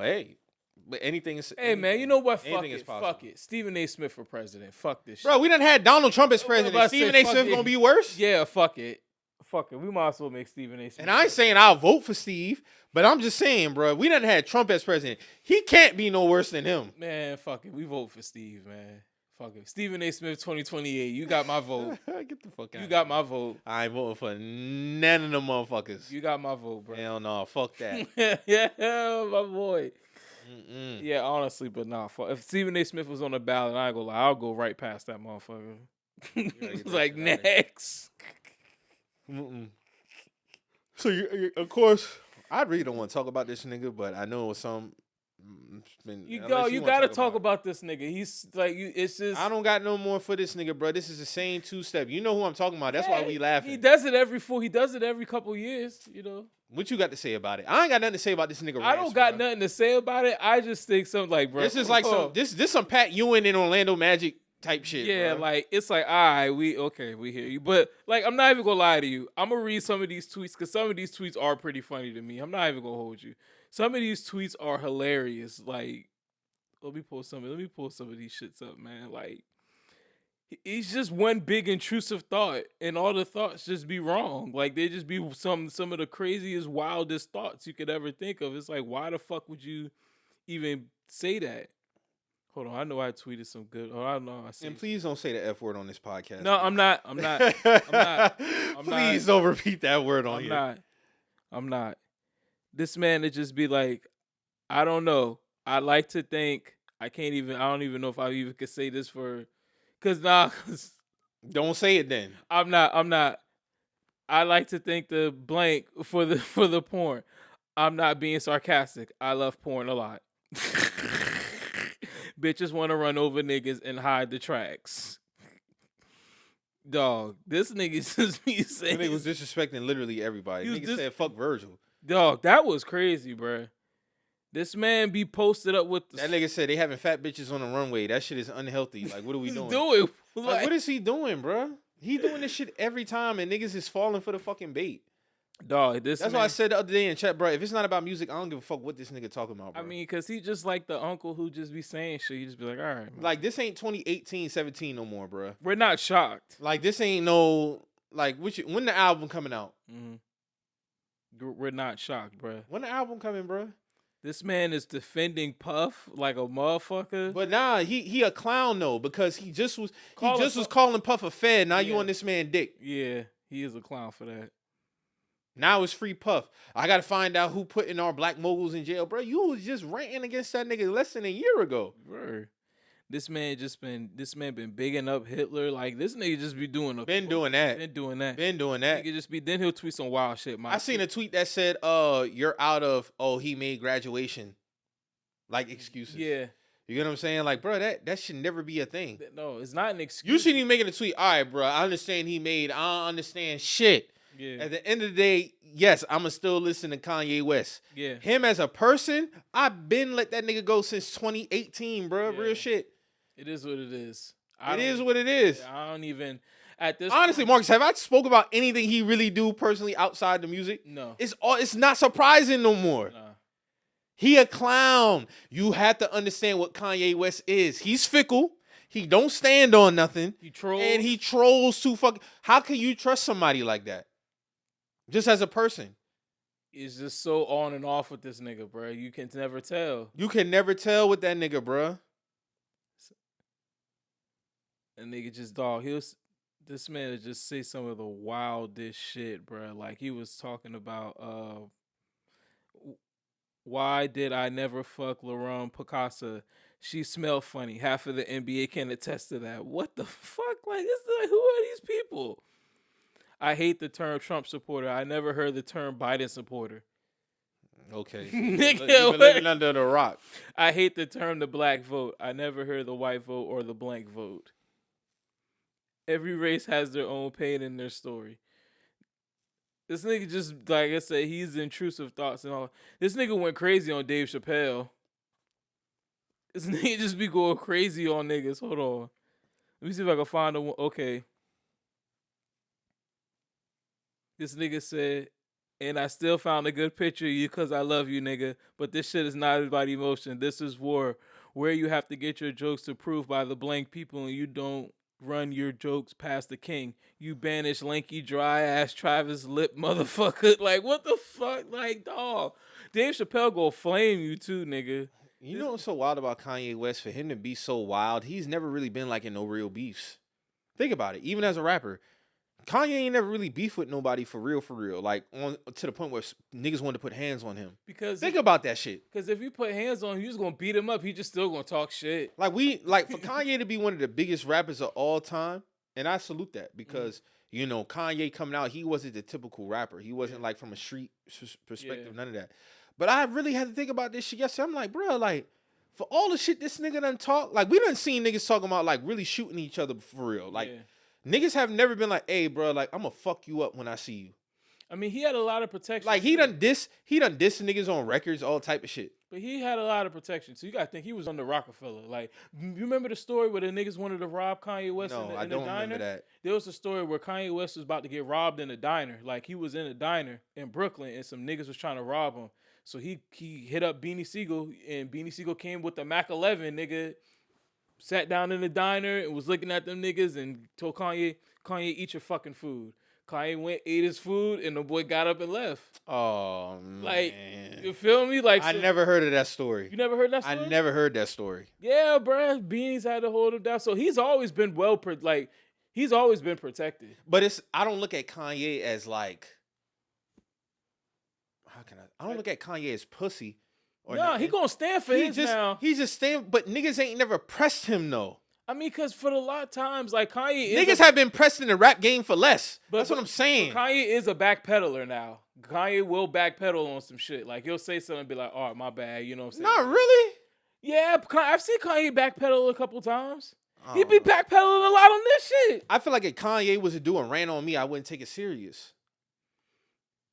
but anything is. Hey, man, you know what? Fuck it. Stephen A. Smith for president. Fuck this shit. Bro, we done had Donald Trump as president. Stephen A. Smith gonna be worse? Yeah, fuck it. Fuck it. We might as well make Stephen A. Smith. And I ain't saying I'll vote for Steve, but I'm just saying, bro, we done had Trump as president. He can't be no worse than him. Man, fuck it. We vote for Steve, man. Fuck it. Stephen A. Smith 2028. You got my vote. Get the fuck out. You got my vote. I ain't voting for none of them motherfuckers. You got my vote, bro. Hell no. Fuck that. Yeah, my boy. Yeah, honestly, but nah. If Stephen A. Smith was on the ballot, I ain't gonna lie, I'll go right past that motherfucker. It's like, next. So, of course, I really don't want to talk about this nigga, but I know it was some. You gotta talk about this nigga. He's like, it's just. I don't got no more for this nigga, bro. This is the same 2-step. You know who I'm talking about. That's why we laughing. He does it every couple years, you know. What you got to say about it? I ain't got nothing to say about this nigga. I don't got nothing to say about it. I just think something like, bro. This is like some Pat Ewing and Orlando Magic type shit. Yeah, bro. like it's like, all right, we hear you. But like, I'm not even gonna lie to you. I'm gonna read some of these tweets because some of these tweets are pretty funny to me. I'm not even gonna hold you. Some of these tweets are hilarious. Like, let me pull some of these shits up, man. Like, it's just one big intrusive thought, and all the thoughts just be wrong. Like, they just be some of the craziest, wildest thoughts you could ever think of. It's like, why the fuck would you even say that? Hold on, I know I tweeted some good. Oh, I know I said. And please don't say the F word on this podcast. No, I'm not. Please don't repeat that word on here. I'm not. This man would just be like, I don't know. I like to think I don't even know if I even could say this cause Don't say it then. I'm not. I like to think the blank for the porn. I'm not being sarcastic. I love porn a lot. Bitches want to run over niggas and hide the tracks. Dog, this nigga just be saying. That nigga was disrespecting literally everybody. Nigga said fuck Virgil. Dog, that was crazy, bruh. This man be posted up with that nigga said they having fat bitches on the runway. That shit is unhealthy. Like, what are we doing? Like, what is he doing, bruh? He doing this shit every time, and niggas is falling for the fucking bait. Dog, that's why I said the other day in chat, bro. If it's not about music, I don't give a fuck what this nigga talking about, bro. I mean, cause he just like the uncle who just be saying shit. He just be like, all right, man. Like, this ain't 2018, 17 no more, bro. We're not shocked. Like, this ain't no like when the album coming out? Mm-hmm. We're not shocked, bro. When the album coming, bro? This man is defending Puff like a motherfucker. But nah, he a clown though, because he just was calling Puff a fed. Now you on this man dick. Yeah, he is a clown for that. Now it's free Puff. I gotta find out who putting our black moguls in jail, bro. You was just ranting against that nigga less than a year ago. Bro. This man been bigging up Hitler. Like, this nigga just be doing that. Been doing that. Nigga just be, then he'll tweet some wild shit. I seen a tweet that said, you're out of, he made graduation. Like, excuses. Yeah. You get what I'm saying? Like, bro, that should never be a thing. No, it's not an excuse. You shouldn't even make it a tweet. All right, bro, I understand I don't understand shit. Yeah. At the end of the day, yes, I'ma still listen to Kanye West. Yeah. Him as a person, I've been let that nigga go since 2018, bro. Yeah. Real shit. It is what it is. It is what it is. I don't even at this. Honestly, Marcus, have I spoke about anything he really do personally outside the music? No. It's not surprising no more. Nah. He a clown. You have to understand what Kanye West is. He's fickle. He don't stand on nothing. He trolls. And he trolls too fucking. How can you trust somebody like that? Just as a person. It's just so on and off with this nigga, bro. You can never tell. You can never tell with that nigga, bro. And nigga just this man would just say some of the wildest shit, bro. Like, he was talking about why did I never fuck Laurent Picasso? She smelled funny. Half of the NBA can attest to that. What the fuck? Like, it's like, who are these people? I hate the term Trump supporter. I never heard the term Biden supporter. Okay. Nigga, you've been living under the rock. I hate the term the black vote. I never heard the white vote or the blank vote. Every race has their own pain in their story. This nigga just, like I said, he's intrusive thoughts and all. This nigga went crazy on Dave Chappelle. This nigga just be going crazy on niggas. Hold on. Let me see if I can find a one. Okay. This nigga said, and I still found a good picture of you because I love you, nigga. But this shit is not about emotion. This is war. Where you have to get your jokes approved by the blank people and you don't run your jokes past the king. You banish lanky, dry ass Travis lip motherfucker. Like, what the fuck? Like, dog. Dave Chappelle go flame you too, nigga. You know what's so wild about Kanye West? For him to be so wild, he's never really been like in no real beefs. Think about it. Even as a rapper, Kanye ain't never really beef with nobody for real. Like, on to the point where niggas wanted to put hands on him. Because think about that shit. Because if you put hands on him, you just gonna beat him up. He just still gonna talk shit. Like, for Kanye to be one of the biggest rappers of all time, and I salute that because you know Kanye coming out, he wasn't the typical rapper. He wasn't like from a street perspective, none of that. But I really had to think about this shit yesterday. I'm like, bro, like, for all the shit this nigga done talk, like, we done seen niggas talking about like really shooting each other for real, like. Niggas have never been like, hey, bro, like, I'm gonna fuck you up when I see you. I mean, he had a lot of protection. Like he done diss niggas on records, all type of shit. But he had a lot of protection. So you gotta think he was under Rockefeller. Like, you remember the story where the niggas wanted to rob Kanye West in the I don't diner? remember that. There was a story where Kanye West was about to get robbed in a diner. Like, he was in a diner in Brooklyn and some niggas was trying to rob him. So he hit up Beanie Siegel, and Beanie Siegel came with the Mac 11, nigga. Sat down in the diner and was looking at them niggas and told Kanye, eat your fucking food. Kanye went, ate his food, and the boy got up and left. Oh, man. Like, you feel me? Like, I never heard of that story. You never heard that story? I never heard that story. Yeah, bruh. Beanies had to hold him down. So he's always been he's always been protected. But I don't look at Kanye as like, I don't look at Kanye as pussy. No, he gonna stand for his now. He just stand, but niggas ain't never pressed him though. I mean, because for a lot of times, like Kanye niggas have been pressed in the rap game for less. That's what I'm saying. Kanye is a backpedaler now. Kanye will backpedal on some shit. Like, he'll say something and be like, "Oh, my bad," you know what I'm saying? Not really. Yeah, I've seen Kanye backpedal a couple times. He be backpedaling a lot on this shit. I feel like if Kanye was to do a rant on me, I wouldn't take it serious.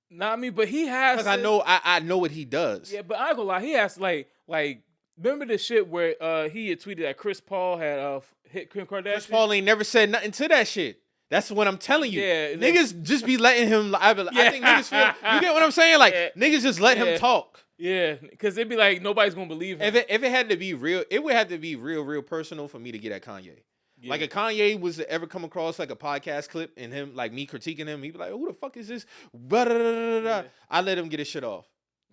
Not me, but he has. Because I know what he does. Yeah, but I ain't gonna lie. He has like. Remember the shit where he had tweeted that Chris Paul had hit Kim Kardashian? Chris Paul ain't never said nothing to that shit. That's what I'm telling you. Yeah, niggas just be letting him. I think niggas feel. You get what I'm saying? Like niggas just let him talk. Yeah, because it'd be like nobody's gonna believe him. If it had to be real, it would have to be real personal for me to get at Kanye. Yeah. Like if Kanye was to ever come across like a podcast clip and him like me critiquing him, he'd be like, "Who the fuck is this?" Yeah. I let him get his shit off.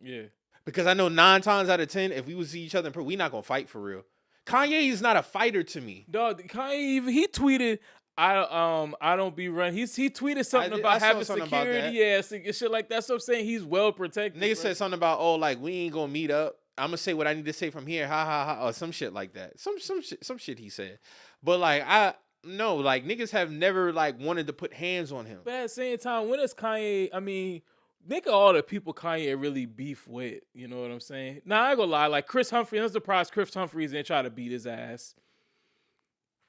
Yeah. Because I know 9 times out of 10, if we would see each other in person, we not gonna fight for real. Kanye is not a fighter to me. Dog, Kanye he tweeted, I don't be run. He tweeted something about having security, shit like that. So I'm saying he's well protected. Nigga said something about like we ain't gonna meet up. I'm gonna say what I need to say from here, ha ha ha, or some shit like that. Some shit he said. But like niggas have never like wanted to put hands on him. But at the same time, when is Kanye? I mean, think of all the people Kanye really beef with. You know what I'm saying? Now I ain't gonna lie, like Chris Humphrey. I'm surprised Chris Humphreys didn't try to beat his ass.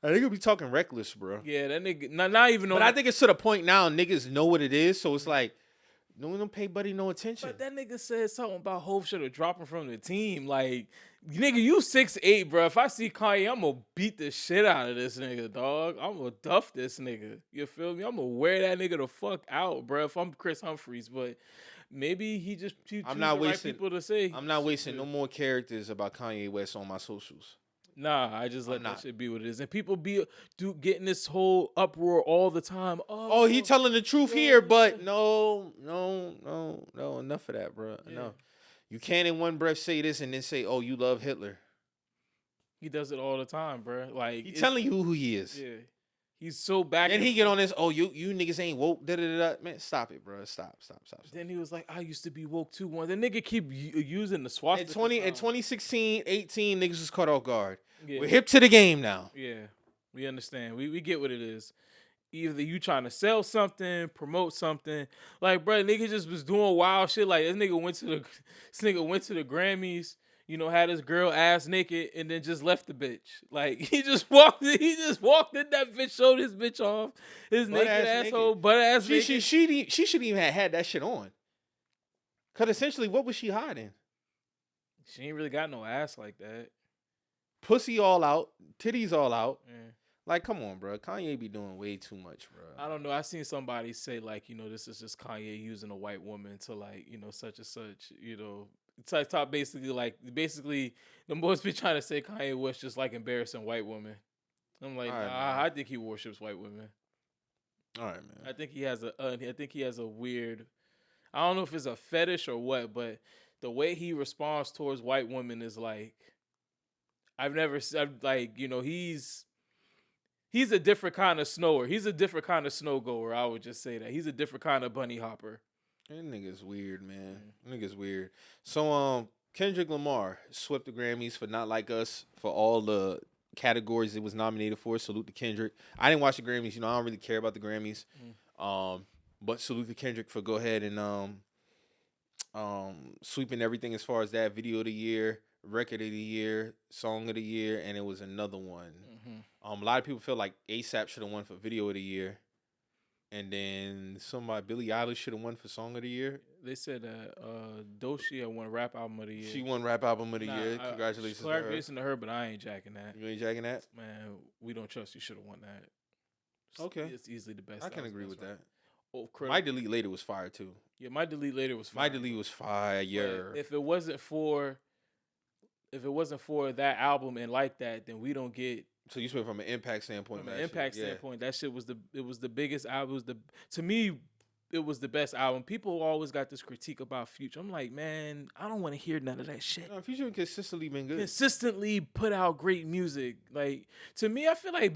I think he'll be talking reckless, bro. Yeah, that nigga. Not even. But I think it's to the point now niggas know what it is, so it's like. No one don't pay Buddy no attention. But that nigga said something about Hov should have dropped him from the team. Like, nigga, you 6'8", bro. If I see Kanye, I'm gonna beat the shit out of this nigga, dog. I'm gonna duff this nigga. You feel me? I'm gonna wear that nigga the fuck out, bro. If I'm Chris Humphreys, but maybe he choose I'm not the wasting right people to say. I'm not wasting no more characters about Kanye West on my socials. Nah, I just let that shit be what it is. And people getting this whole uproar all the time. Oh, he telling the truth here, but no, enough of that, bro. Yeah. No. You can't in one breath say this and then say, oh, you love Hitler. He does it all the time, bro. Like he's telling you who he is. Yeah. He's so back. And he get on this, oh, you niggas ain't woke, da-da-da-da. Man, stop it, bro. Stop. Then he was like, I used to be woke too. The nigga keep using the swastika. In 2016, 18, niggas was caught off guard. Yeah. We're hip to the game now. Yeah, we understand. We get what it is. Either you trying to sell something, promote something. Like, bro, nigga just was doing wild shit. Like, this nigga went to the Grammys, you know, had his girl ass naked, and then just left the bitch. Like, he just walked in that bitch, showed his bitch off, his naked asshole, butt ass naked. She shouldn't even have had that shit on. Cause essentially, what was she hiding? She ain't really got no ass like that. Pussy all out, titties all out. Yeah. Like, come on, bro. Kanye be doing way too much, bro. I don't know. I seen somebody say, like, you know, this is just Kanye using a white woman to, like, you know, such and such, you know. It's like basically, the most be trying to say Kanye West just, like, embarrassing white women. I'm like, nah, I think he worships white women. All right, man. I think he has a weird, I don't know if it's a fetish or what, but the way he responds towards white women is, like, he's a different kind of snower. He's a different kind of snow goer. I would just say that. He's a different kind of bunny hopper. That nigga's weird, man. Nigga's weird. So, Kendrick Lamar swept the Grammys for Not Like Us for all the categories it was nominated for. Salute to Kendrick. I didn't watch the Grammys. You know, I don't really care about the Grammys. But salute to Kendrick for go ahead and sweeping everything as far as that video of the year, record of the year, song of the year, and it was another one. A lot of people feel like ASAP should have won for video of the year, And then Billie Eilish should have won for Song of the Year. They said that Doechii won Rap Album of the Year. She won Rap Album of the Year. Congratulations to her. Congratulations to her, but I ain't jacking that. You ain't jacking that? Man, We Don't Trust You should have won that. Okay. It's easily the best. I can agree with that. Oh, My Delete Later was fire too. Yeah, My Delete Later was fire. My Delete was fire. But if it wasn't for that album and like that, then we don't get. So you speak from an impact standpoint. From an impact standpoint, that shit was the biggest album. To me, it was the best album. People always got this critique about Future. I'm like, man, I don't want to hear none of that shit. No, Future consistently been good. Consistently put out great music. Like, to me, I feel like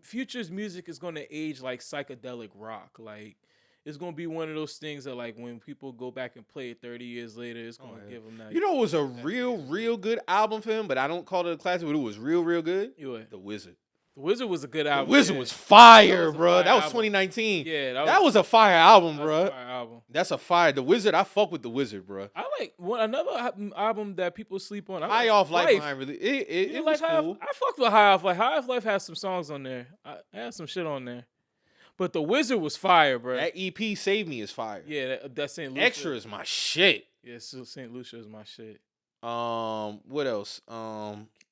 Future's music is going to age like psychedelic rock. Like, it's going to be one of those things that, like, when people go back and play it 30 years later, it's going to give them that. You know, it was a real good album for him, but I don't call it a classic, but it was real good. The Wizard. The Wizard was a good album. The Wizard was fire, bro. That was 2019. Yeah, that was a fire album, bro. Album. That's a fire. The Wizard, I fuck with The Wizard, bro. I like another album that people sleep on. High Off Life. It was cool. I fucked with High Off Life. High Off Life has some songs on there. I had some shit on there. But The Wizard was fire, bro. That EP Save Me is fire. Yeah, that St. Lucia. Extra is my shit. Yeah, St. Lucia is my shit. What else?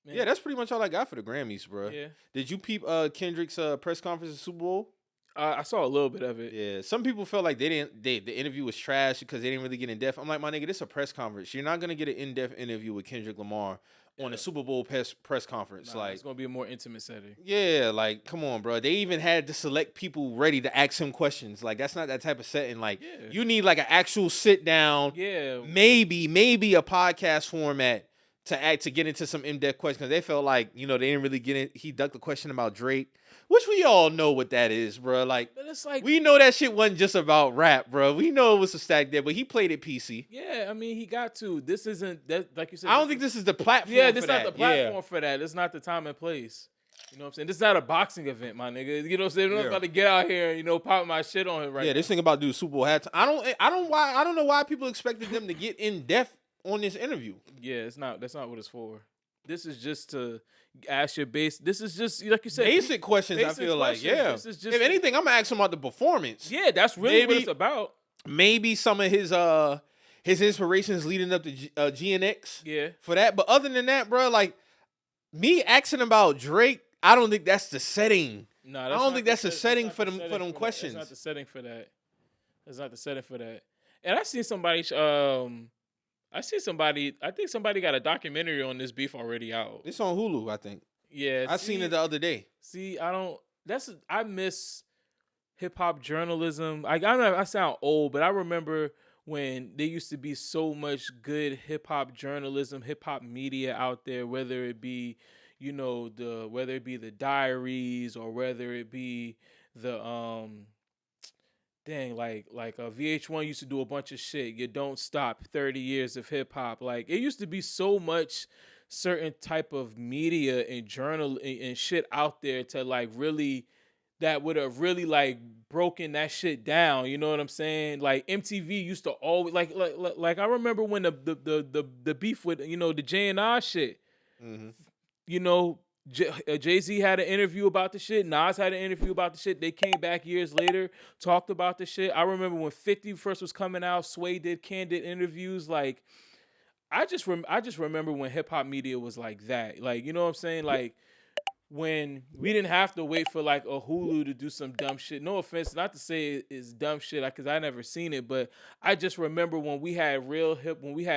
Yeah, that's pretty much all I got for the Grammys, bro. Yeah. Did you peep Kendrick's press conference at Super Bowl? I saw a little bit of it. Yeah, some people felt like the interview was trash because they didn't really get in depth. I'm like, my nigga, this is a press conference. You're not gonna get an in depth interview with Kendrick Lamar on a Super Bowl press conference. Like, it's gonna be a more intimate setting. Yeah, like, come on, bro. They even had to select people ready to ask him questions. Like, that's not that type of setting. Like, you need like an actual sit down. Yeah, maybe a podcast format to get into some in-depth questions, because they felt like, you know, they didn't really get in. He ducked the question about Drake, which we all know what that is, bro. Like, but it's like, we know that shit wasn't just about rap, bro. We know it was a stack there, but he played it PC. Yeah, I mean, he got to. This isn't that, like you said. I don't think this is the platform. Yeah, this is not the platform for that. It's not the time and place. You know what I'm saying? This is not a boxing event, my nigga. You know what I'm saying? I'm not about to get out here and, you know, pop my shit on him right now. This thing about dude Super Bowl hat. I don't know why people expected them to get in depth on this interview. Yeah, that's not what it's for. This is just to ask your base. This is just, like you said, basic questions. I feel like, This is just, if anything, I'm gonna ask him about the performance. Yeah, that's really what it's about. Maybe some of his inspirations leading up to GNX. Yeah. For that, but other than that, bro, like me asking about Drake, I don't think that's the setting. No, I don't think that's the setting for them questions. That's not the setting for that. That's not the setting for that. And I seen somebody. I think somebody got a documentary on this beef already out. It's on Hulu, I think. Yeah, I seen it the other day. See, I miss hip hop journalism. I sound old, but I remember when there used to be so much good hip hop journalism, hip hop media out there, whether it be, you know, whether it be the diaries or whether it be the VH1 used to do a bunch of shit. You Don't Stop, 30 years of hip hop. Like, it used to be so much certain type of media and journal and shit out there to like really, that would have really like broken that shit down. You know what I'm saying? Like, MTV used to always like I remember when the beef with, you know, the J&R shit. Mm-hmm. You know, Jay-Z had an interview about the shit. Nas had an interview about the shit. They came back years later, talked about the shit. I remember when 50 first was coming out, Sway did candid interviews. Like, I just remember when hip hop media was like that. Like, you know what I'm saying? Like, when we didn't have to wait for like a Hulu to do some dumb shit. No offense, not to say it's dumb shit, because I never seen it, but I just remember when we had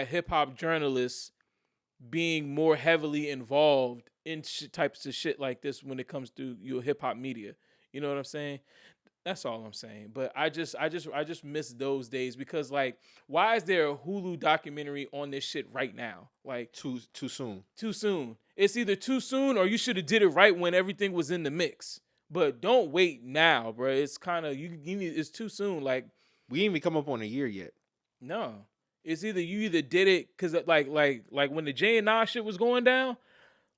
hip hop journalists being more heavily involved in types of shit like this when it comes to your hip hop media. You know what I'm saying? That's all I'm saying. But I just miss those days, because like, why is there a Hulu documentary on this shit right now? Like, too soon. Too soon. It's either too soon or you should have did it right when everything was in the mix. But don't wait now, bro. It's kind of it's too soon. Like, we ain't even come up on a year yet. No. It's either you did it because like when the J&R shit was going down,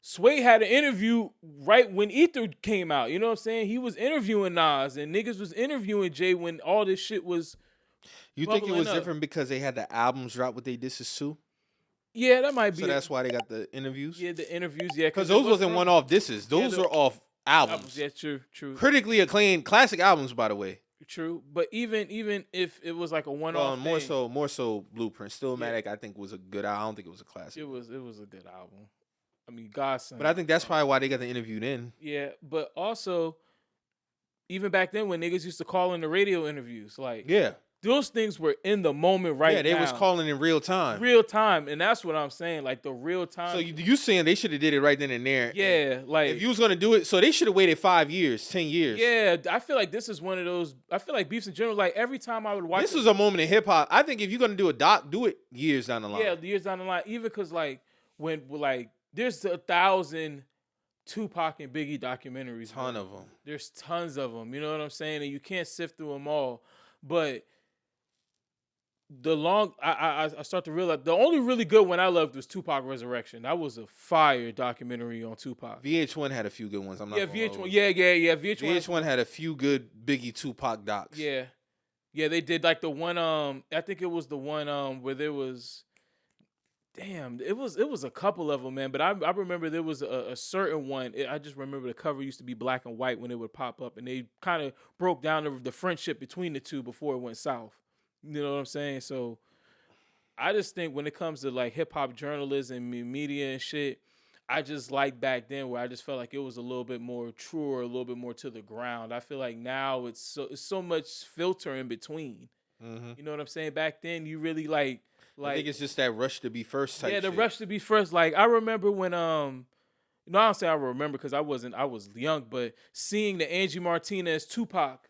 Sway had an interview right when Ether came out. You know what I'm saying? He was interviewing Nas and niggas was interviewing Jay when all this shit was. You think it was different because they had the albums drop what they did to Sue? Yeah, that might be. So that's why they got the interviews? Yeah, the interviews, yeah. Because those wasn't one-off disses. Those are off albums. Yeah, true. Critically acclaimed classic albums, by the way. True. But even if it was like a one-off more thing, so Blueprint. Stillmatic, I think was a good album. I don't think it was a classic. it was a good album. I mean, Godson. But I think that's probably why they got the interview then. Yeah, but also, even back then when niggas used to call in the radio interviews, like those things were in the moment right now. Yeah, they was calling in real time. Real time, and that's what I'm saying, like the real time. So you saying they should have did it right then and there. Yeah, like if you was gonna do it, so they should have waited 5 years, 10 years. Yeah, I feel like this is one of those. I feel like beefs in general. Like every time I would watch, this was a moment in hip hop. I think if you're gonna do a doc, do it years down the line. Yeah, years down the line. Even because like when like there's 1,000 Tupac and Biggie documentaries. Ton of them. There's tons of them. You know what I'm saying? And you can't sift through them all. But I start to realize the only really good one I loved was Tupac Resurrection. That was a fire documentary on Tupac. VH1 had a few good ones. I'm not VH1. Yeah. VH1 had a few good Biggie Tupac docs. Yeah, they did like the one. I think it was the one where there was. Damn, it was a couple of them, man. But I remember there was a certain one. I just remember the cover used to be black and white when it would pop up, and they kind of broke down the friendship between the two before it went south. You know what I'm saying? So I just think when it comes to like hip hop journalism, media and shit, I just like back then where I just felt like it was a little bit more truer, a little bit more to the ground. I feel like now it's so much filter in between. Mm-hmm. You know what I'm saying? Back then you really like I think it's just that rush to be first type. Yeah, the shit. rush to be first. Like I remember when I don't say I remember because I was young, but seeing the Angie Martinez Tupac,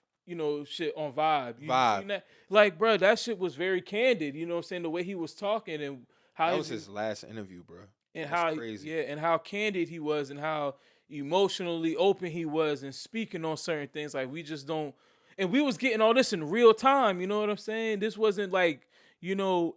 shit on Vibe. You seen that? Like, bro, that shit was very candid. You know what I'm saying? The way he was talking and how that was his last interview, bro. And that's crazy. And how candid he was and how emotionally open he was and speaking on certain things. Like we just don't, and we was getting all this in real time. You know what I'm saying? This wasn't like,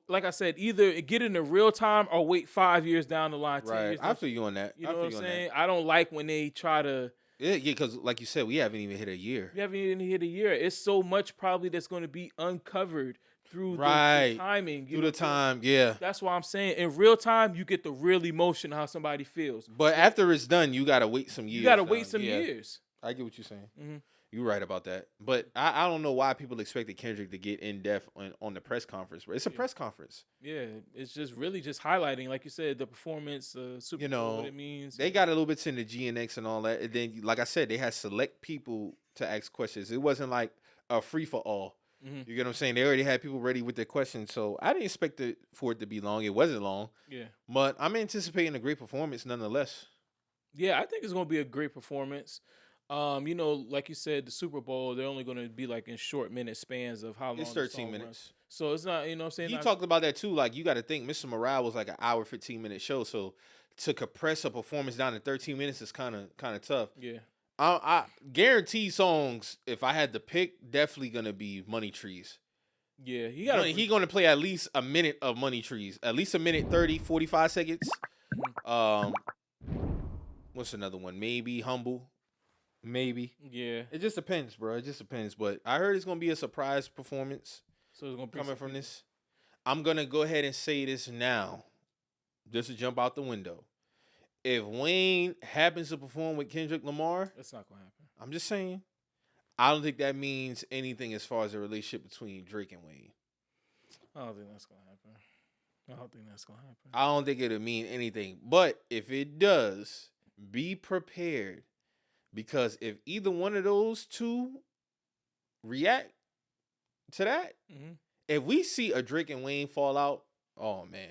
like I said, either get it in real time or wait 5 years down the line. 10 years I feel you on that. You know what I'm saying? I don't like when they try to. Yeah, because like you said, we haven't even hit a year. We haven't even hit a year. It's so much probably that's going to be uncovered through the timing. Through the time, yeah. That's why I'm saying in real time, you get the real emotion how somebody feels. But after it's done, you got to wait some years. You got to wait some years. I get what you're saying. Mm-hmm. You're right about that. But I don't know why people expected Kendrick to get in depth on the press conference. It's a press conference. Yeah, it's just really just highlighting, like you said, the performance, Super Bowl, what it means. They got a little bit into GNX and all that. And then, like I said, they had select people to ask questions. It wasn't like a free-for-all. Mm-hmm. You get what I'm saying? They already had people ready with their questions. So I didn't expect for it to be long. It wasn't long. Yeah. But I'm anticipating a great performance nonetheless. Yeah, I think it's going to be a great performance. Like you said, the Super Bowl, they're only going to be like in short minute spans of how long. It's 13 minutes. Runs. So it's not, what I'm saying? He talked about that too. Like, you got to think Mr. Morale was like an hour, 15-minute show. So to compress a performance down to 13 minutes is kind of tough. Yeah. I guarantee songs, if I had to pick, definitely going to be Money Trees. Yeah. He going to play at least a minute of Money Trees. At least a minute, 30, 45 seconds. What's another one? Maybe Humble. Maybe. Yeah. It just depends, bro. It just depends. But I heard it's going to be a surprise performance. So it's going to be coming from this. I'm going to go ahead and say this now. Just to jump out the window. If Wayne happens to perform with Kendrick Lamar. That's not going to happen. I'm just saying. I don't think that means anything as far as the relationship between Drake and Wayne. I don't think that's going to happen. I don't think it'll mean anything. But if it does, be prepared. Because if either one of those two react to that, if we see a Drake and Wayne fall out, oh, man.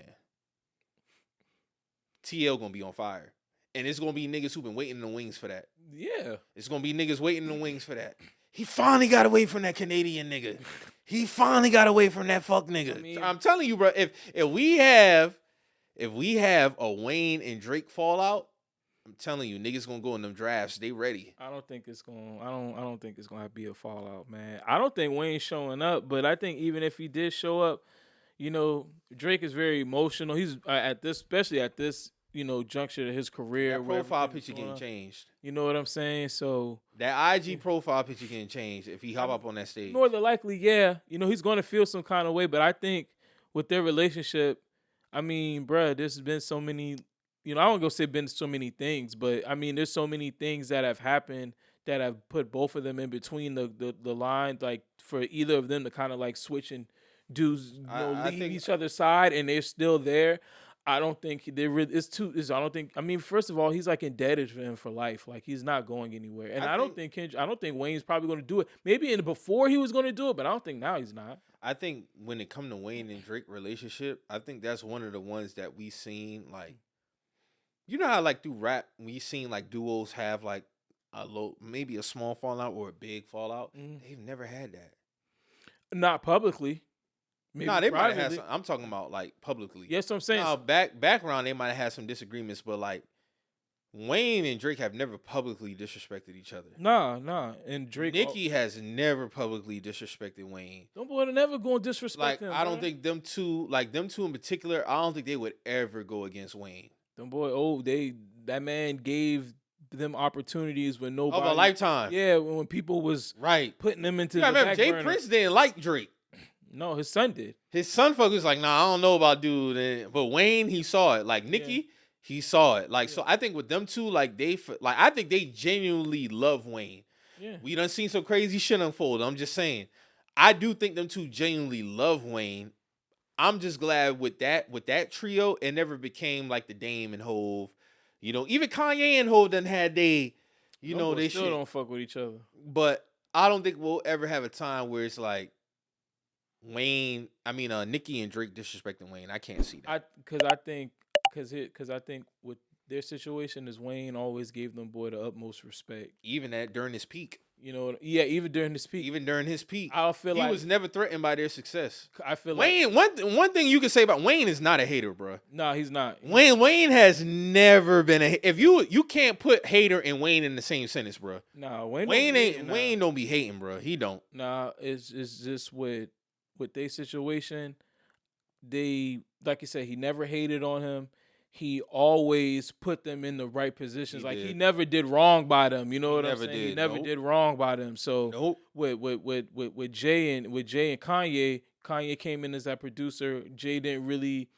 TL going to be on fire. And it's going to be niggas who've been waiting in the wings for that. Yeah. It's going to be niggas waiting in the wings for that. He finally got away from that Canadian nigga. He finally got away from that fuck nigga. I mean, I'm telling you, bro, if we have a Wayne and Drake fallout, I'm telling you, niggas gonna go in them drafts. They ready. I don't think it's gonna be a fallout, man. I don't think Wayne's showing up, but I think even if he did show up, Drake is very emotional. He's especially at this, juncture of his career. That profile picture getting changed. You know what I'm saying? So that IG profile picture getting changed if he hop up on that stage. More than likely, yeah. He's gonna feel some kind of way, but I think with their relationship, I mean, bruh, there's been so many. I won't go say been so many things, but I mean, there's so many things that have happened that have put both of them in between the lines, like for either of them to kind of like switch and do I leave think each other's side, and they're still there. I don't think they're really. I don't think. I mean, first of all, he's like indebted for him for life. Like he's not going anywhere, and I don't think Wayne's probably going to do it. Maybe before he was going to do it, but I don't think now he's not. I think when it come to Wayne and Drake relationship, I think that's one of the ones that we seen like, you know how like through rap we seen like duos have like a low, maybe a small fallout or a big fallout. They've never had that. Not publicly. Maybe nah, they might have had privately. some. I'm talking about like publicly. Yes, what I'm saying. Now background they might have had some disagreements, but like Wayne and Drake have never publicly disrespected each other. Nah. And Drake. Nicki has never publicly disrespected Wayne. Them boys are never going to disrespect Like him. I don't think them two in particular, I don't think they would ever go against Wayne. Them boy, that man gave them opportunities when nobody Of a lifetime. Yeah, when people was Right. putting them into You gotta the remember, back Jay burner. Prince didn't like Drake. No, his son did. His son fuck was like, nah, I don't know about dude. But Wayne, he saw it. Like Nicki, he saw it. Like so, I think with them two, like I think they genuinely love Wayne. Yeah. We done seen some crazy shit unfold. I'm just saying, I do think them two genuinely love Wayne. I'm just glad with that trio, it never became like the Dame and Hove. You know, even Kanye and Hove done had they They still shit. don't fuck with each other. But I don't think we'll ever have a time where it's like Nicki and Drake disrespecting Wayne. I can't see that. Because I think with their situation is Wayne always gave them boy the utmost respect. Even during his peak. You know, yeah, even during his peak. Even during his peak. I feel he like was never threatened by their success. I feel Wayne, like one thing you can say about Wayne is not a hater, bro. No, he's not. Wayne has never been if you can't put hater and Wayne in the same sentence, bro. Nah, Wayne don't be hating, bro. He don't. Nah, it's just with their situation, they like you said, he never hated on him. He always put them in the right positions. He never did wrong by them. You know what I'm saying? He never did wrong by them. So with Jay and Kanye came in as that producer. Jay didn't really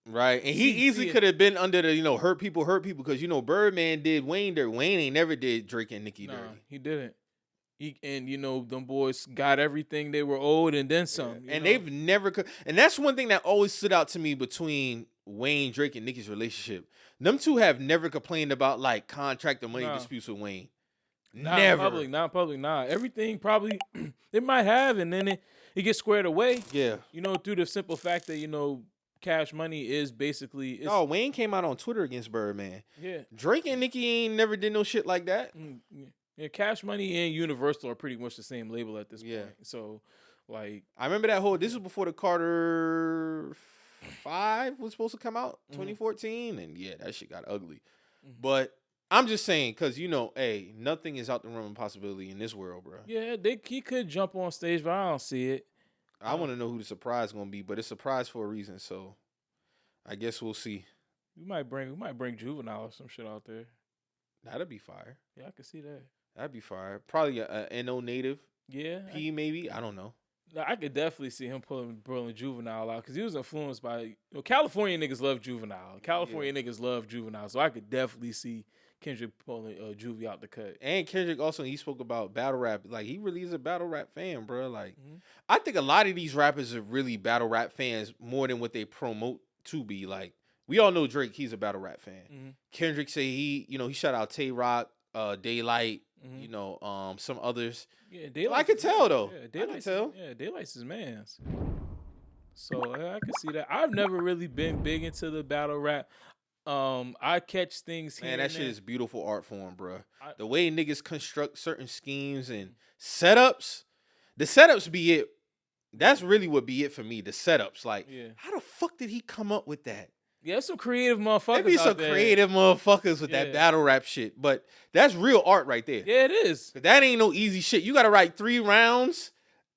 right, and he easily could have been under the hurt people because Birdman did Wayne dirty. Wayne ain't never did Drake and Nicki dirty. He didn't. Them boys got everything they were owed and then some. And they've never and that's one thing that always stood out to me between Wayne, Drake, and Nicki's relationship. Them two have never complained about like contract or money disputes with Wayne. Never. Not public. Everything probably they might have, and then it gets squared away. Yeah. Through the simple fact that Cash Money is basically. Wayne came out on Twitter against Birdman. Yeah. Drake and Nicki ain't never did no shit like that. Yeah, Cash Money and Universal are pretty much the same label at this point. So, like, I remember this was before the Carter 5 was supposed to come out, 2014, and yeah, that shit got ugly. But I'm just saying, because nothing is out the realm of possibility in this world, bro. Yeah, he could jump on stage, but I don't see it. I want to know who the surprise is gonna be, but it's a surprise for a reason. So, I guess we'll see. We might bring Juvenile or some shit out there. That'd be fire. Yeah, I can see that. That'd be fire. Probably a NO native. Yeah. P maybe. I don't know. I could definitely see him pulling Juvenile out because he was influenced by California niggas love Juvenile. Niggas love Juvenile, so I could definitely see Kendrick pulling Juvie out the cut. And Kendrick also, he spoke about battle rap. Like, he really is a battle rap fan, bro. Like, I think a lot of these rappers are really battle rap fans more than what they promote to be. Like, we all know Drake, he's a battle rap fan. Kendrick say he shout out Tay Rock, Daylight, some others. Yeah, Daylight. I could tell though. Yeah, Daylight. I could tell. Yeah, Daylight's his man's. So I can see that. I've never really been big into the battle rap. I catch things here. Man, that shit is beautiful art form, bro. The way niggas construct certain schemes and setups, the setups be it. That's really what be it for me. The setups, like, how the fuck did he come up with that? Yeah, some creative motherfuckers. There be some creative motherfuckers with that battle rap shit, but that's real art right there. Yeah, it is. That ain't no easy shit. You gotta write 3 rounds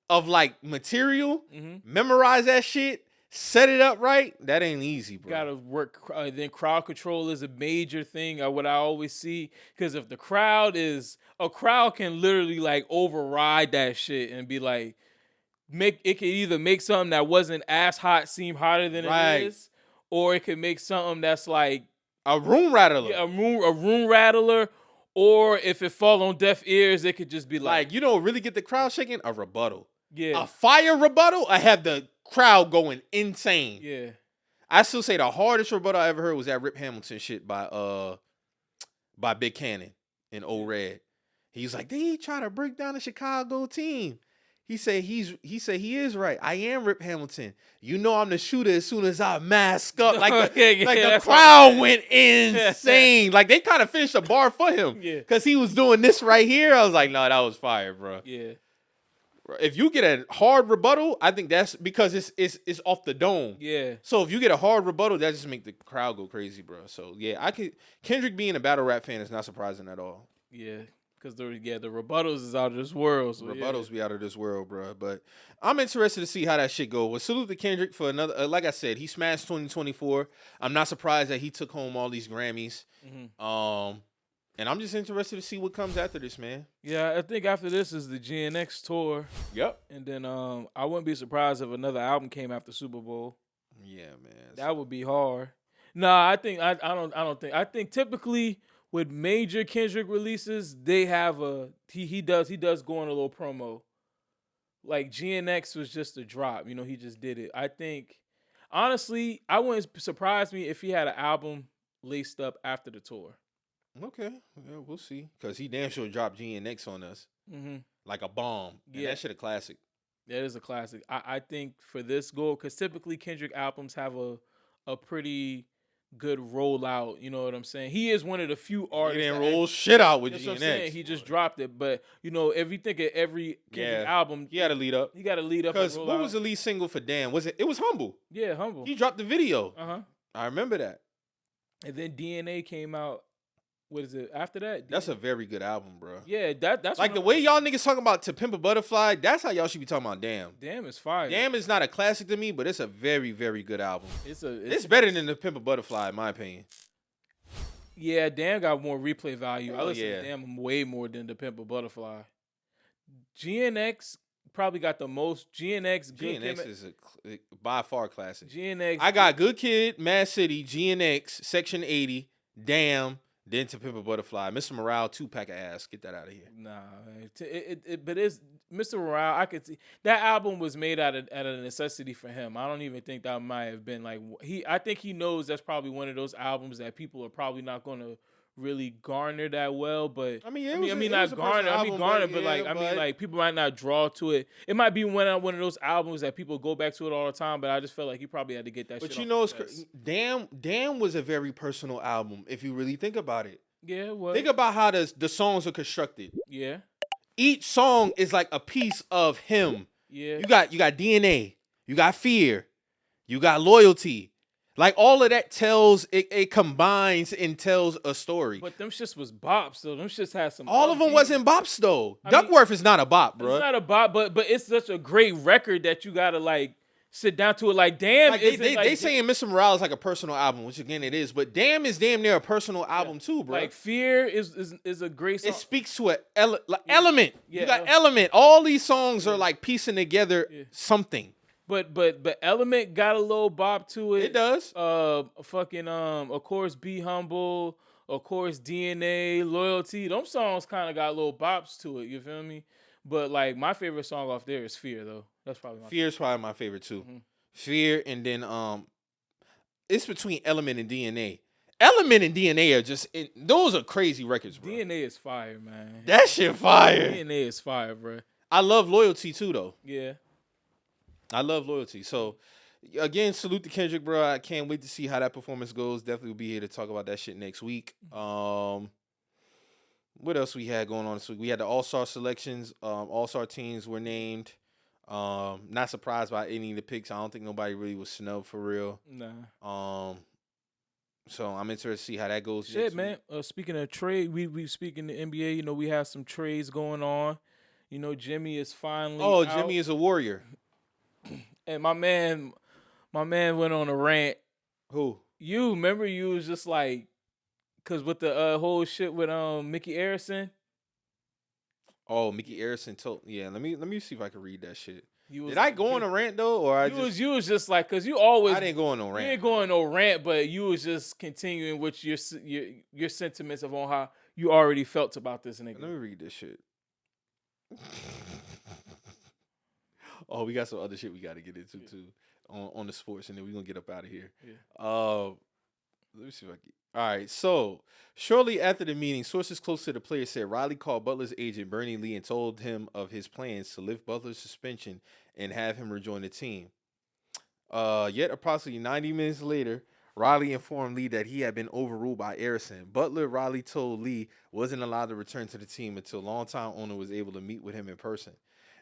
of like material, memorize that shit, set it up right. That ain't easy, bro. Gotta work. Then crowd control is a major thing. What I always see, because if the crowd can literally like override that shit and be like, it can either make something that wasn't as hot seem hotter than it is. Or it could make something that's like a room rattler. Yeah, a room rattler. Or if it fall on deaf ears, it could just be Like, you don't really get the crowd shaking? A rebuttal. yeah, A fire rebuttal, I have the crowd going insane. yeah. I still say the hardest rebuttal I ever heard was that Rip Hamilton shit by Big Cannon in Old Red. He's like, they try to break down the Chicago team. He said he is right. I am Rip Hamilton. You know I'm the shooter as soon as I mask up. Like the crowd went insane. Like they kind of finished the bar for him. Yeah. Cause he was doing this right here. I was like, no, that was fire, bro. Yeah. If you get a hard rebuttal, I think that's because it's off the dome. Yeah. So if you get a hard rebuttal, that just make the crowd go crazy, bro. So yeah, Kendrick being a battle rap fan is not surprising at all. Yeah. Because the rebuttals is out of this world. So Rebuttals be out of this world, bro. But I'm interested to see how that shit go. Well, salute to Kendrick for another. Like I said, he smashed 2024. I'm not surprised that he took home all these Grammys. Mm-hmm. And I'm just interested to see what comes after this, man. Yeah, I think after this is the GNX tour. Yep. And then I wouldn't be surprised if another album came after Super Bowl. Yeah, man. That would be hard. Nah, I think I think typically with major Kendrick releases, they have he does go on a little promo. Like GNX was just a drop, he just did it. I think honestly, I wouldn't surprise me if he had an album laced up after the tour. Okay, yeah, we'll see. Cause he damn sure dropped GNX on us like a bomb. And that shit a classic. That is a classic. I think for this goal, because typically Kendrick albums have a pretty good rollout. You know what I'm saying? He is one of the few artists. He didn't roll shit out with that's GNX. What I'm saying. He just dropped it. But if you think of every Kendrick album, he had to lead up. He got to lead up. Because what was the lead single for Damn? It was Humble. Yeah, Humble. He dropped the video. Uh huh. I remember that. And then DNA came out. What is it after that? That's a very good album, bro. Yeah, that's like the way y'all niggas talking about To Pimp a Butterfly. That's how y'all should be talking about Damn. Damn is fire. Damn is not a classic to me, but it's a very, very good album. It's better than To Pimp a Butterfly, in my opinion. Yeah, Damn got more replay value. I listen to Damn way more than To Pimp a Butterfly. GNX probably got the most. GNX is a by far classic. GNX. I got Good Kid, Mad City, GNX, Section 80, Damn. Then To Pimp a Butterfly, Mr. Morale, 2-pack of ass. Get that out of here. Nah, but it's Mr. Morale. I could see that album was made out of a necessity for him. I don't even think that might have been like I think he knows that's probably one of those albums that people are probably not going to really garner that well. But like people might not draw to it. It might be one of those albums that people go back to it all the time. But I just felt like he probably had to get that. But shit Damn was a very personal album if you really think about it. Yeah, well, think about how the songs are constructed. Yeah, each song is like a piece of him. Yeah, you got DNA, you got Fear, you got Loyalty. Like all of that tells it combines and tells a story. But them shits was bops though. Them shits had some. All of them wasn't bops though. Duckworth is not a bop, bro. It's not a bop, but it's such a great record that you gotta like sit down to it. Like Damn, like they saying Mr. Morale is like a personal album, which again it is. But Damn is damn near a personal album too, bro. Like Fear is a great song. It speaks to Element. Yeah, you got Element. All these songs are like piecing together something. But Element got a little bop to it. It does. Of course, Be Humble. Of course, DNA, Loyalty. Them songs kind of got little bops to it. You feel me? But like my favorite song off there is Fear, though. That's probably my Fear's probably my favorite too. Mm-hmm. Fear, and then it's between Element and DNA. Element and DNA are just those are crazy records, bro. DNA is fire, man. That shit fire. DNA is fire, bro. I love Loyalty too, though. Yeah. I love Loyalty. So, again, salute to Kendrick, bro. I can't wait to see how that performance goes. Definitely will be here to talk about that shit next week. What else we had going on this week? We had the All-Star selections. All-Star teams were named. Not surprised by any of the picks. I don't think nobody really was snubbed for real. Nah. So I'm interested to see how that goes. Shit, man. Speaking of trade, we speaking the NBA. We have some trades going on. Jimmy is finally. Oh, out. Jimmy is a warrior. And my man went on a rant. Who? You remember you was just like, cause with the whole shit with Mickey Arison. Oh, Mickey Arison told. Yeah, let me see if I can read that shit. Did I go on a rant though, or you was just like, cause you always. I didn't go on no rant. You ain't going no rant, but you was just continuing with your sentiments of on how you already felt about this nigga. Let me read this shit. Oh, we got some other shit we got to get into too on the sports, and then we're gonna get up out of here. Yeah. Let me see if I can. All right, so shortly after the meeting, sources close to the player said Riley called Butler's agent Bernie Lee and told him of his plans to lift Butler's suspension and have him rejoin the team. Yet approximately 90 minutes later, Riley informed Lee that he had been overruled by Harrison. Butler, Riley told Lee, wasn't allowed to return to the team until longtime owner was able to meet with him in person.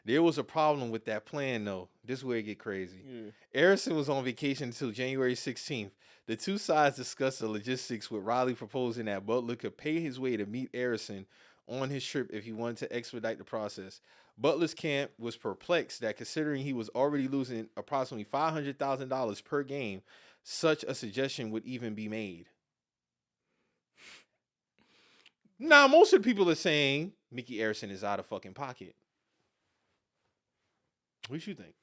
There was a problem with that plan, though. This is where it get crazy. Harrison was on vacation until January 16th. The two sides discussed the logistics, with Riley proposing that Butler could pay his way to meet Harrison on his trip if he wanted to expedite the process. Butler's camp was perplexed that, considering he was already losing approximately $500,000 per game, such a suggestion would even be made. Now, most of the people are saying Mickey Harrison is out of fucking pocket. What you think?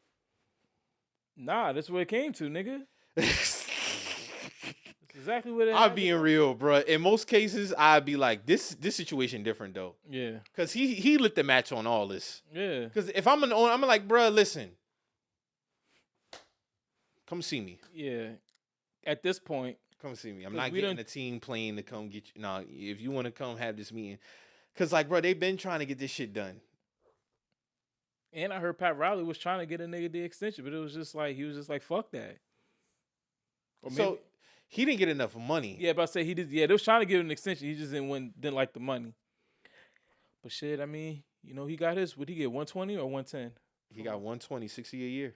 Nah, that's what it came to, nigga. That's exactly what it I'm happened. being real, bro. In most cases, I'd be like, this situation different, though. Yeah. Because he lit the match on all this. Yeah. Because if I'm an owner, I'm like, bro, listen. Come see me. Yeah. At this point. Come see me. I'm not getting a team plane to come get you. Nah, if you want to come have this meeting. Because, like, bro, they've been trying to get this shit done. And I heard Pat Riley was trying to get a nigga the extension, but it was just like, he was just like, fuck that. Or so, he didn't get enough money. Yeah, but I say he did. Yeah, they was trying to give him an extension. He just didn't like the money. But shit, I mean, you know, he got his. Would he get 120 or 110? He got 120, 60 a year.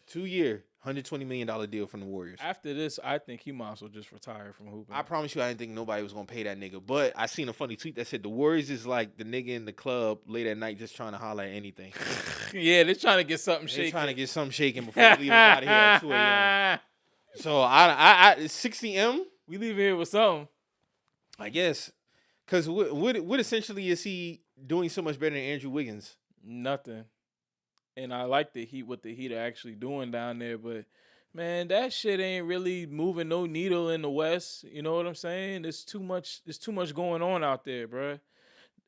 2 year, $120 million deal from the Warriors. After this, I think he might as well just retire from hooping. I promise you, I didn't think nobody was gonna pay that nigga. But I seen a funny tweet that said the Warriors is like the nigga in the club late at night just trying to holler at anything. Yeah, they're trying to get something shaking. They're trying to get something shaking before we leave out of here at 2 a.m. So I 60M. We leave here with something. I guess. Because what essentially is he doing so much better than Andrew Wiggins? Nothing. And I like the Heat, what the Heat are actually doing down there. But, man, that shit ain't really moving no needle in the West. You know what I'm saying? There's too much going on out there, bro.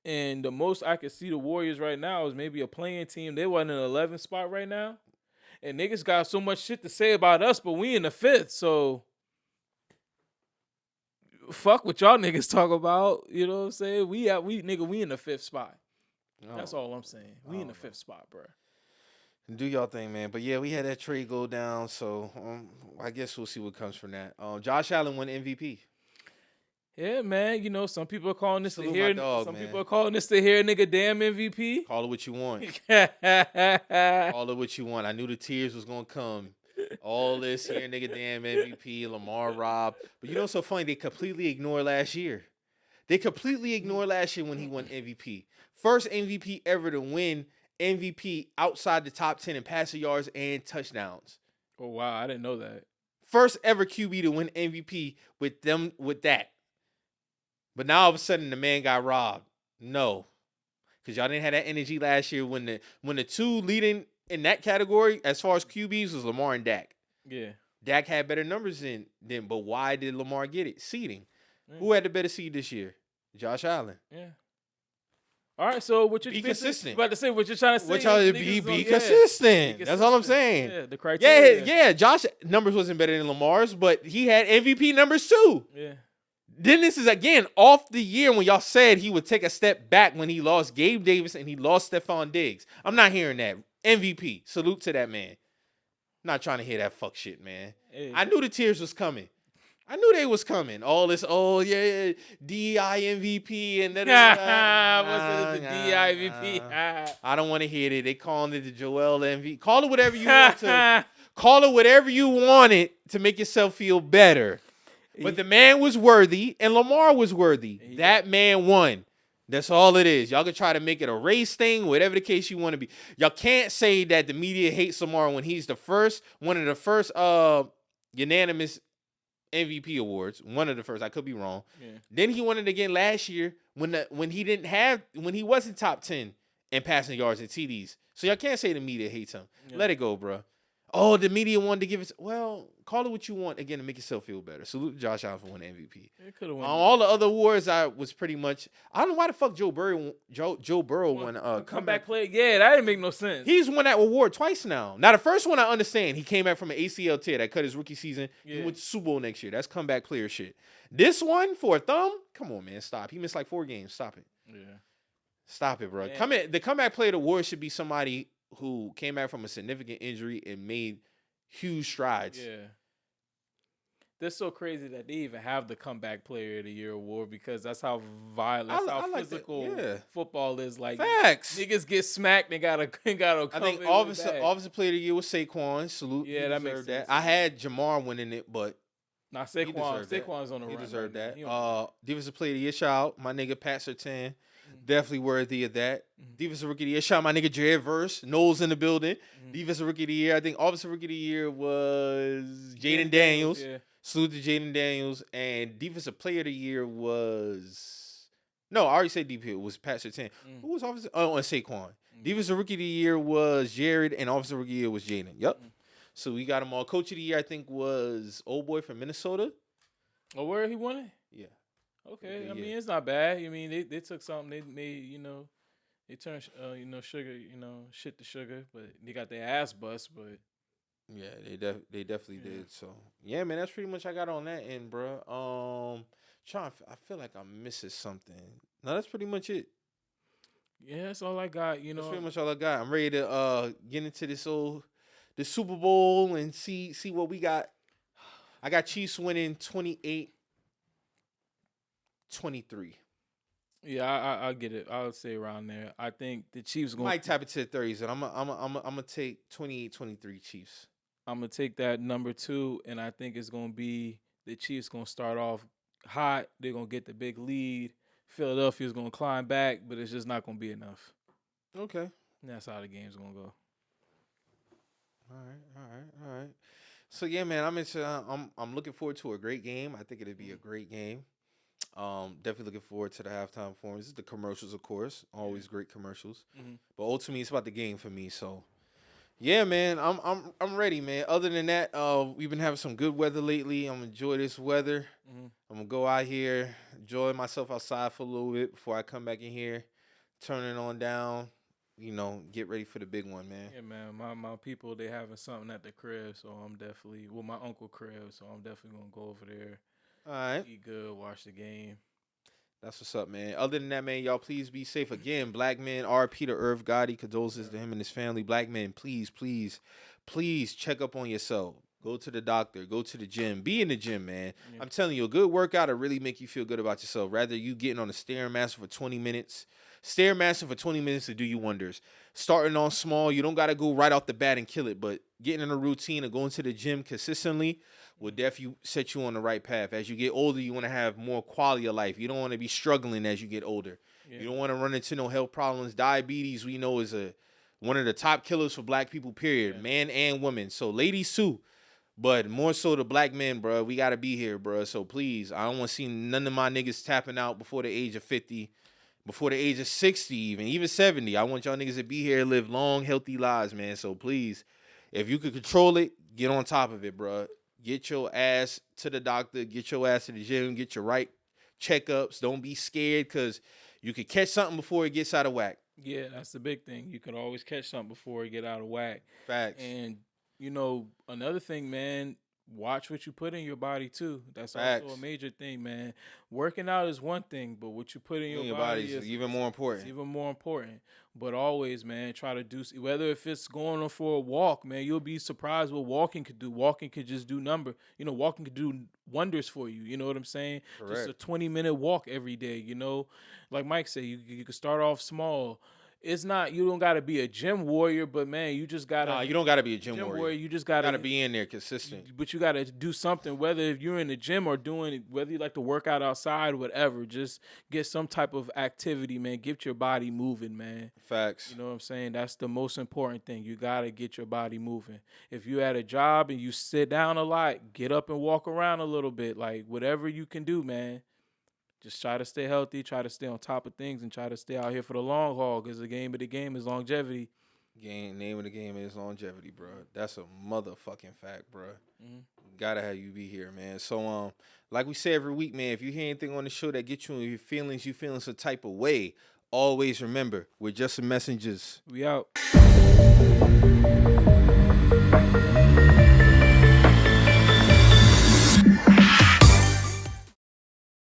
And the most I could see the Warriors right now is maybe a playing team. They wasn't in the 11th spot right now. And niggas got so much shit to say about us, but we in the 5th. So, fuck what y'all niggas talk about. You know what I'm saying? We in the 5th spot. That's all I'm saying. We in the 5th spot, bro. Do y'all thing, man. But yeah, we had that trade go down, so I guess we'll see what comes from that. Josh Allen won MVP. Yeah, man. You know, some people are calling this Salute the hair. my dog, Some man. people are calling this the hair nigga damn MVP. Call it what you want. Yeah, Call it what you want. I knew the tears was gonna come. All this hair nigga damn MVP, Lamar Robb. But you know what's so funny? They completely ignored last year. They completely ignored last year when he won MVP. First MVP ever to win MVP outside the top 10 in passing yards and touchdowns. Oh wow, I didn't know that. First ever QB to win MVP with that. But now all of a sudden the man got robbed. No. Because y'all didn't have that energy last year when the two leading in that category as far as QBs was Lamar and Dak. Yeah. Dak had better numbers than but why did Lamar get it? Seeding. Yeah. Who had the better seed this year? Josh Allen. Yeah. All right, so what you're consistent. About to say, what you're trying to say? What y'all be consistent. That's all I'm saying. Yeah, the criteria. Yeah. Josh numbers wasn't better than Lamar's, but he had MVP numbers too. Yeah. Then this is again off the year when y'all said he would take a step back when he lost Gabe Davis and he lost Stephon Diggs. I'm not hearing that. MVP. Salute to that man. Not trying to hear that fuck shit, man. Hey. I knew the tears was coming. I knew they was coming. All this, DEI MVP and what's the DEI MVP? I don't want to hear it. They calling it the Joel MVP. Call it whatever you want to. Call it whatever you want it to make yourself feel better. But the man was worthy and Lamar was worthy. That man won. That's all it is. Y'all can try to make it a race thing, whatever the case you want to be. Y'all can't say that the media hates Lamar when he's one of the first unanimous MVP awards. One of the first. I could be wrong. Yeah. Then he won it again last year when he wasn't top 10 in passing yards and TDs. So y'all can't say the media hates him. Yeah. Let it go, bro. Oh, the media wanted to give it. Well, call it what you want again to make yourself feel better. Salute to Josh Allen for winning MVP. It could have won. All the other awards, I was pretty much. I don't know why the fuck Joe Burrow won comeback play. Yeah, that didn't make no sense. He's won that award twice now. Now the first one I understand. He came back from an ACL tear that cut his rookie season. Yeah. He went to Super Bowl next year. That's comeback player shit. This one for a thumb. Come on, man, stop. He missed like 4 games. Stop it. Yeah. Stop it, bro. The comeback player award should be somebody who came back from a significant injury and made huge strides. Yeah. That's so crazy that they even have the comeback player of the year award because that's how violent, that's how physical football is. Like, facts. Niggas get smacked, they gotta come. I think offensive player of the year was Saquon. Salute. Yeah, that makes sense. I had Jamar winning it, but Saquon's on the run. He deserved that. Defensive player of the year, shout out my nigga Pat Surtain. Definitely worthy of that. Defensive rookie of the year, shout out my nigga Jared Verse. Knowles in the building. Defensive rookie of the year, I think offensive rookie of the year was Jaden Daniels. Yeah. Salute to Jaden Daniels. And defensive player of the year was... No, I already said DP. It was Pat Surtain. Who was offensive? Oh, and Saquon. Defensive rookie of the year was Jared, and offensive rookie of the year was Jaden. Yep. So we got them all. Coach of the year, I think, was old boy from Minnesota. Oh, where he won it? Yeah. Okay. I mean, it's not bad. I mean, they took something. They made, they turned, sugar, shit to sugar. But they got their ass bust, but... Yeah, they definitely did. So yeah, man, that's pretty much I got on that end, bro. I feel like I'm missing something. No, that's pretty much it. Yeah, that's all I got. That's pretty much all I got. I'm ready to get into the Super Bowl and see what we got. I got Chiefs winning 28-23. Yeah, I get it. I would say around there. I think the Chiefs going. Might tap it to the 30s, and I'm gonna take 28-23 Chiefs. I'm gonna take that number 2, and I think it's gonna be the Chiefs gonna start off hot. They're gonna get the big lead. Philadelphia's gonna climb back, but it's just not gonna be enough. Okay, and that's how the game's gonna go. All right. So yeah, man, I'm looking forward to a great game. I think it'll be a great game. Definitely looking forward to the halftime performances. The commercials, of course, always great commercials. But ultimately, it's about the game for me. So, yeah, man, I'm ready, man. Other than that, we've been having some good weather lately. I'm gonna enjoy this weather. I'm gonna go out here, enjoy myself outside for a little bit before I come back in here, turn it on down. Get ready for the big one, man. Yeah, man. My people, they having something at the crib, so I'm definitely my uncle crib, so I'm definitely gonna go over there. All right. Eat good, watch the game. That's what's up, man. Other than that, man, y'all please be safe. Again, black men, RP to Irv Gotti. Condolences to him and his family. Black men, please check up on yourself. Go to the doctor. Go to the gym. Be in the gym, man. Yeah. I'm telling you, a good workout will really make you feel good about yourself. Rather you getting on a Stairmaster for 20 minutes. Stairmaster for 20 minutes to do you wonders. Starting on small, you don't got to go right off the bat and kill it, but getting in a routine and going to the gym consistently will definitely set you on the right path. As you get older, you want to have more quality of life. You don't want to be struggling as you get older. Yeah. You don't want to run into no health problems. Diabetes, we know, is one of the top killers for black people, period. Yeah. Man and women. So ladies too, but more so the black men, bro. We got to be here, bro. So please, I don't want to see none of my niggas tapping out before the age of 50. Before the age of 60, even 70. I want y'all niggas to be here, live long, healthy lives, man. So please, if you could control it, get on top of it, bro. Get your ass to the doctor. Get your ass to the gym. Get your right checkups. Don't be scared because you could catch something before it gets out of whack. Yeah, that's the big thing. You can always catch something before it get out of whack. Facts. And, another thing, man, watch what you put in your body too. That's Facts. Also a major thing, man. Working out is one thing, but what you put in your body is even more important. It's even more important. But always, man, try to do, whether if it's going on for a walk, man, you'll be surprised what walking could do. Walking could just do walking could do wonders for you. You know what I'm saying? Correct. Just a 20-minute walk every day. Like Mike said, you can start off small. It's not, you don't got to be a gym warrior, but man, you just got to. Nah, you don't got to be a gym warrior. You just got to be in there consistent. But you got to do something, whether if you're in the gym or whether you like to work out outside, whatever. Just get some type of activity, man. Get your body moving, man. Facts. You know what I'm saying? That's the most important thing. You got to get your body moving. If you're at a job and you sit down a lot, get up and walk around a little bit. Like, whatever you can do, man. Just try to stay healthy, try to stay on top of things, and try to stay out here for the long haul because the game of the game is longevity. Name of the game is longevity, bro. That's a motherfucking fact, bro. Gotta have you be here, man. So, like we say every week, man, if you hear anything on the show that gets you in your feelings, you feeling some type of way, always remember, we're just the messengers. We out.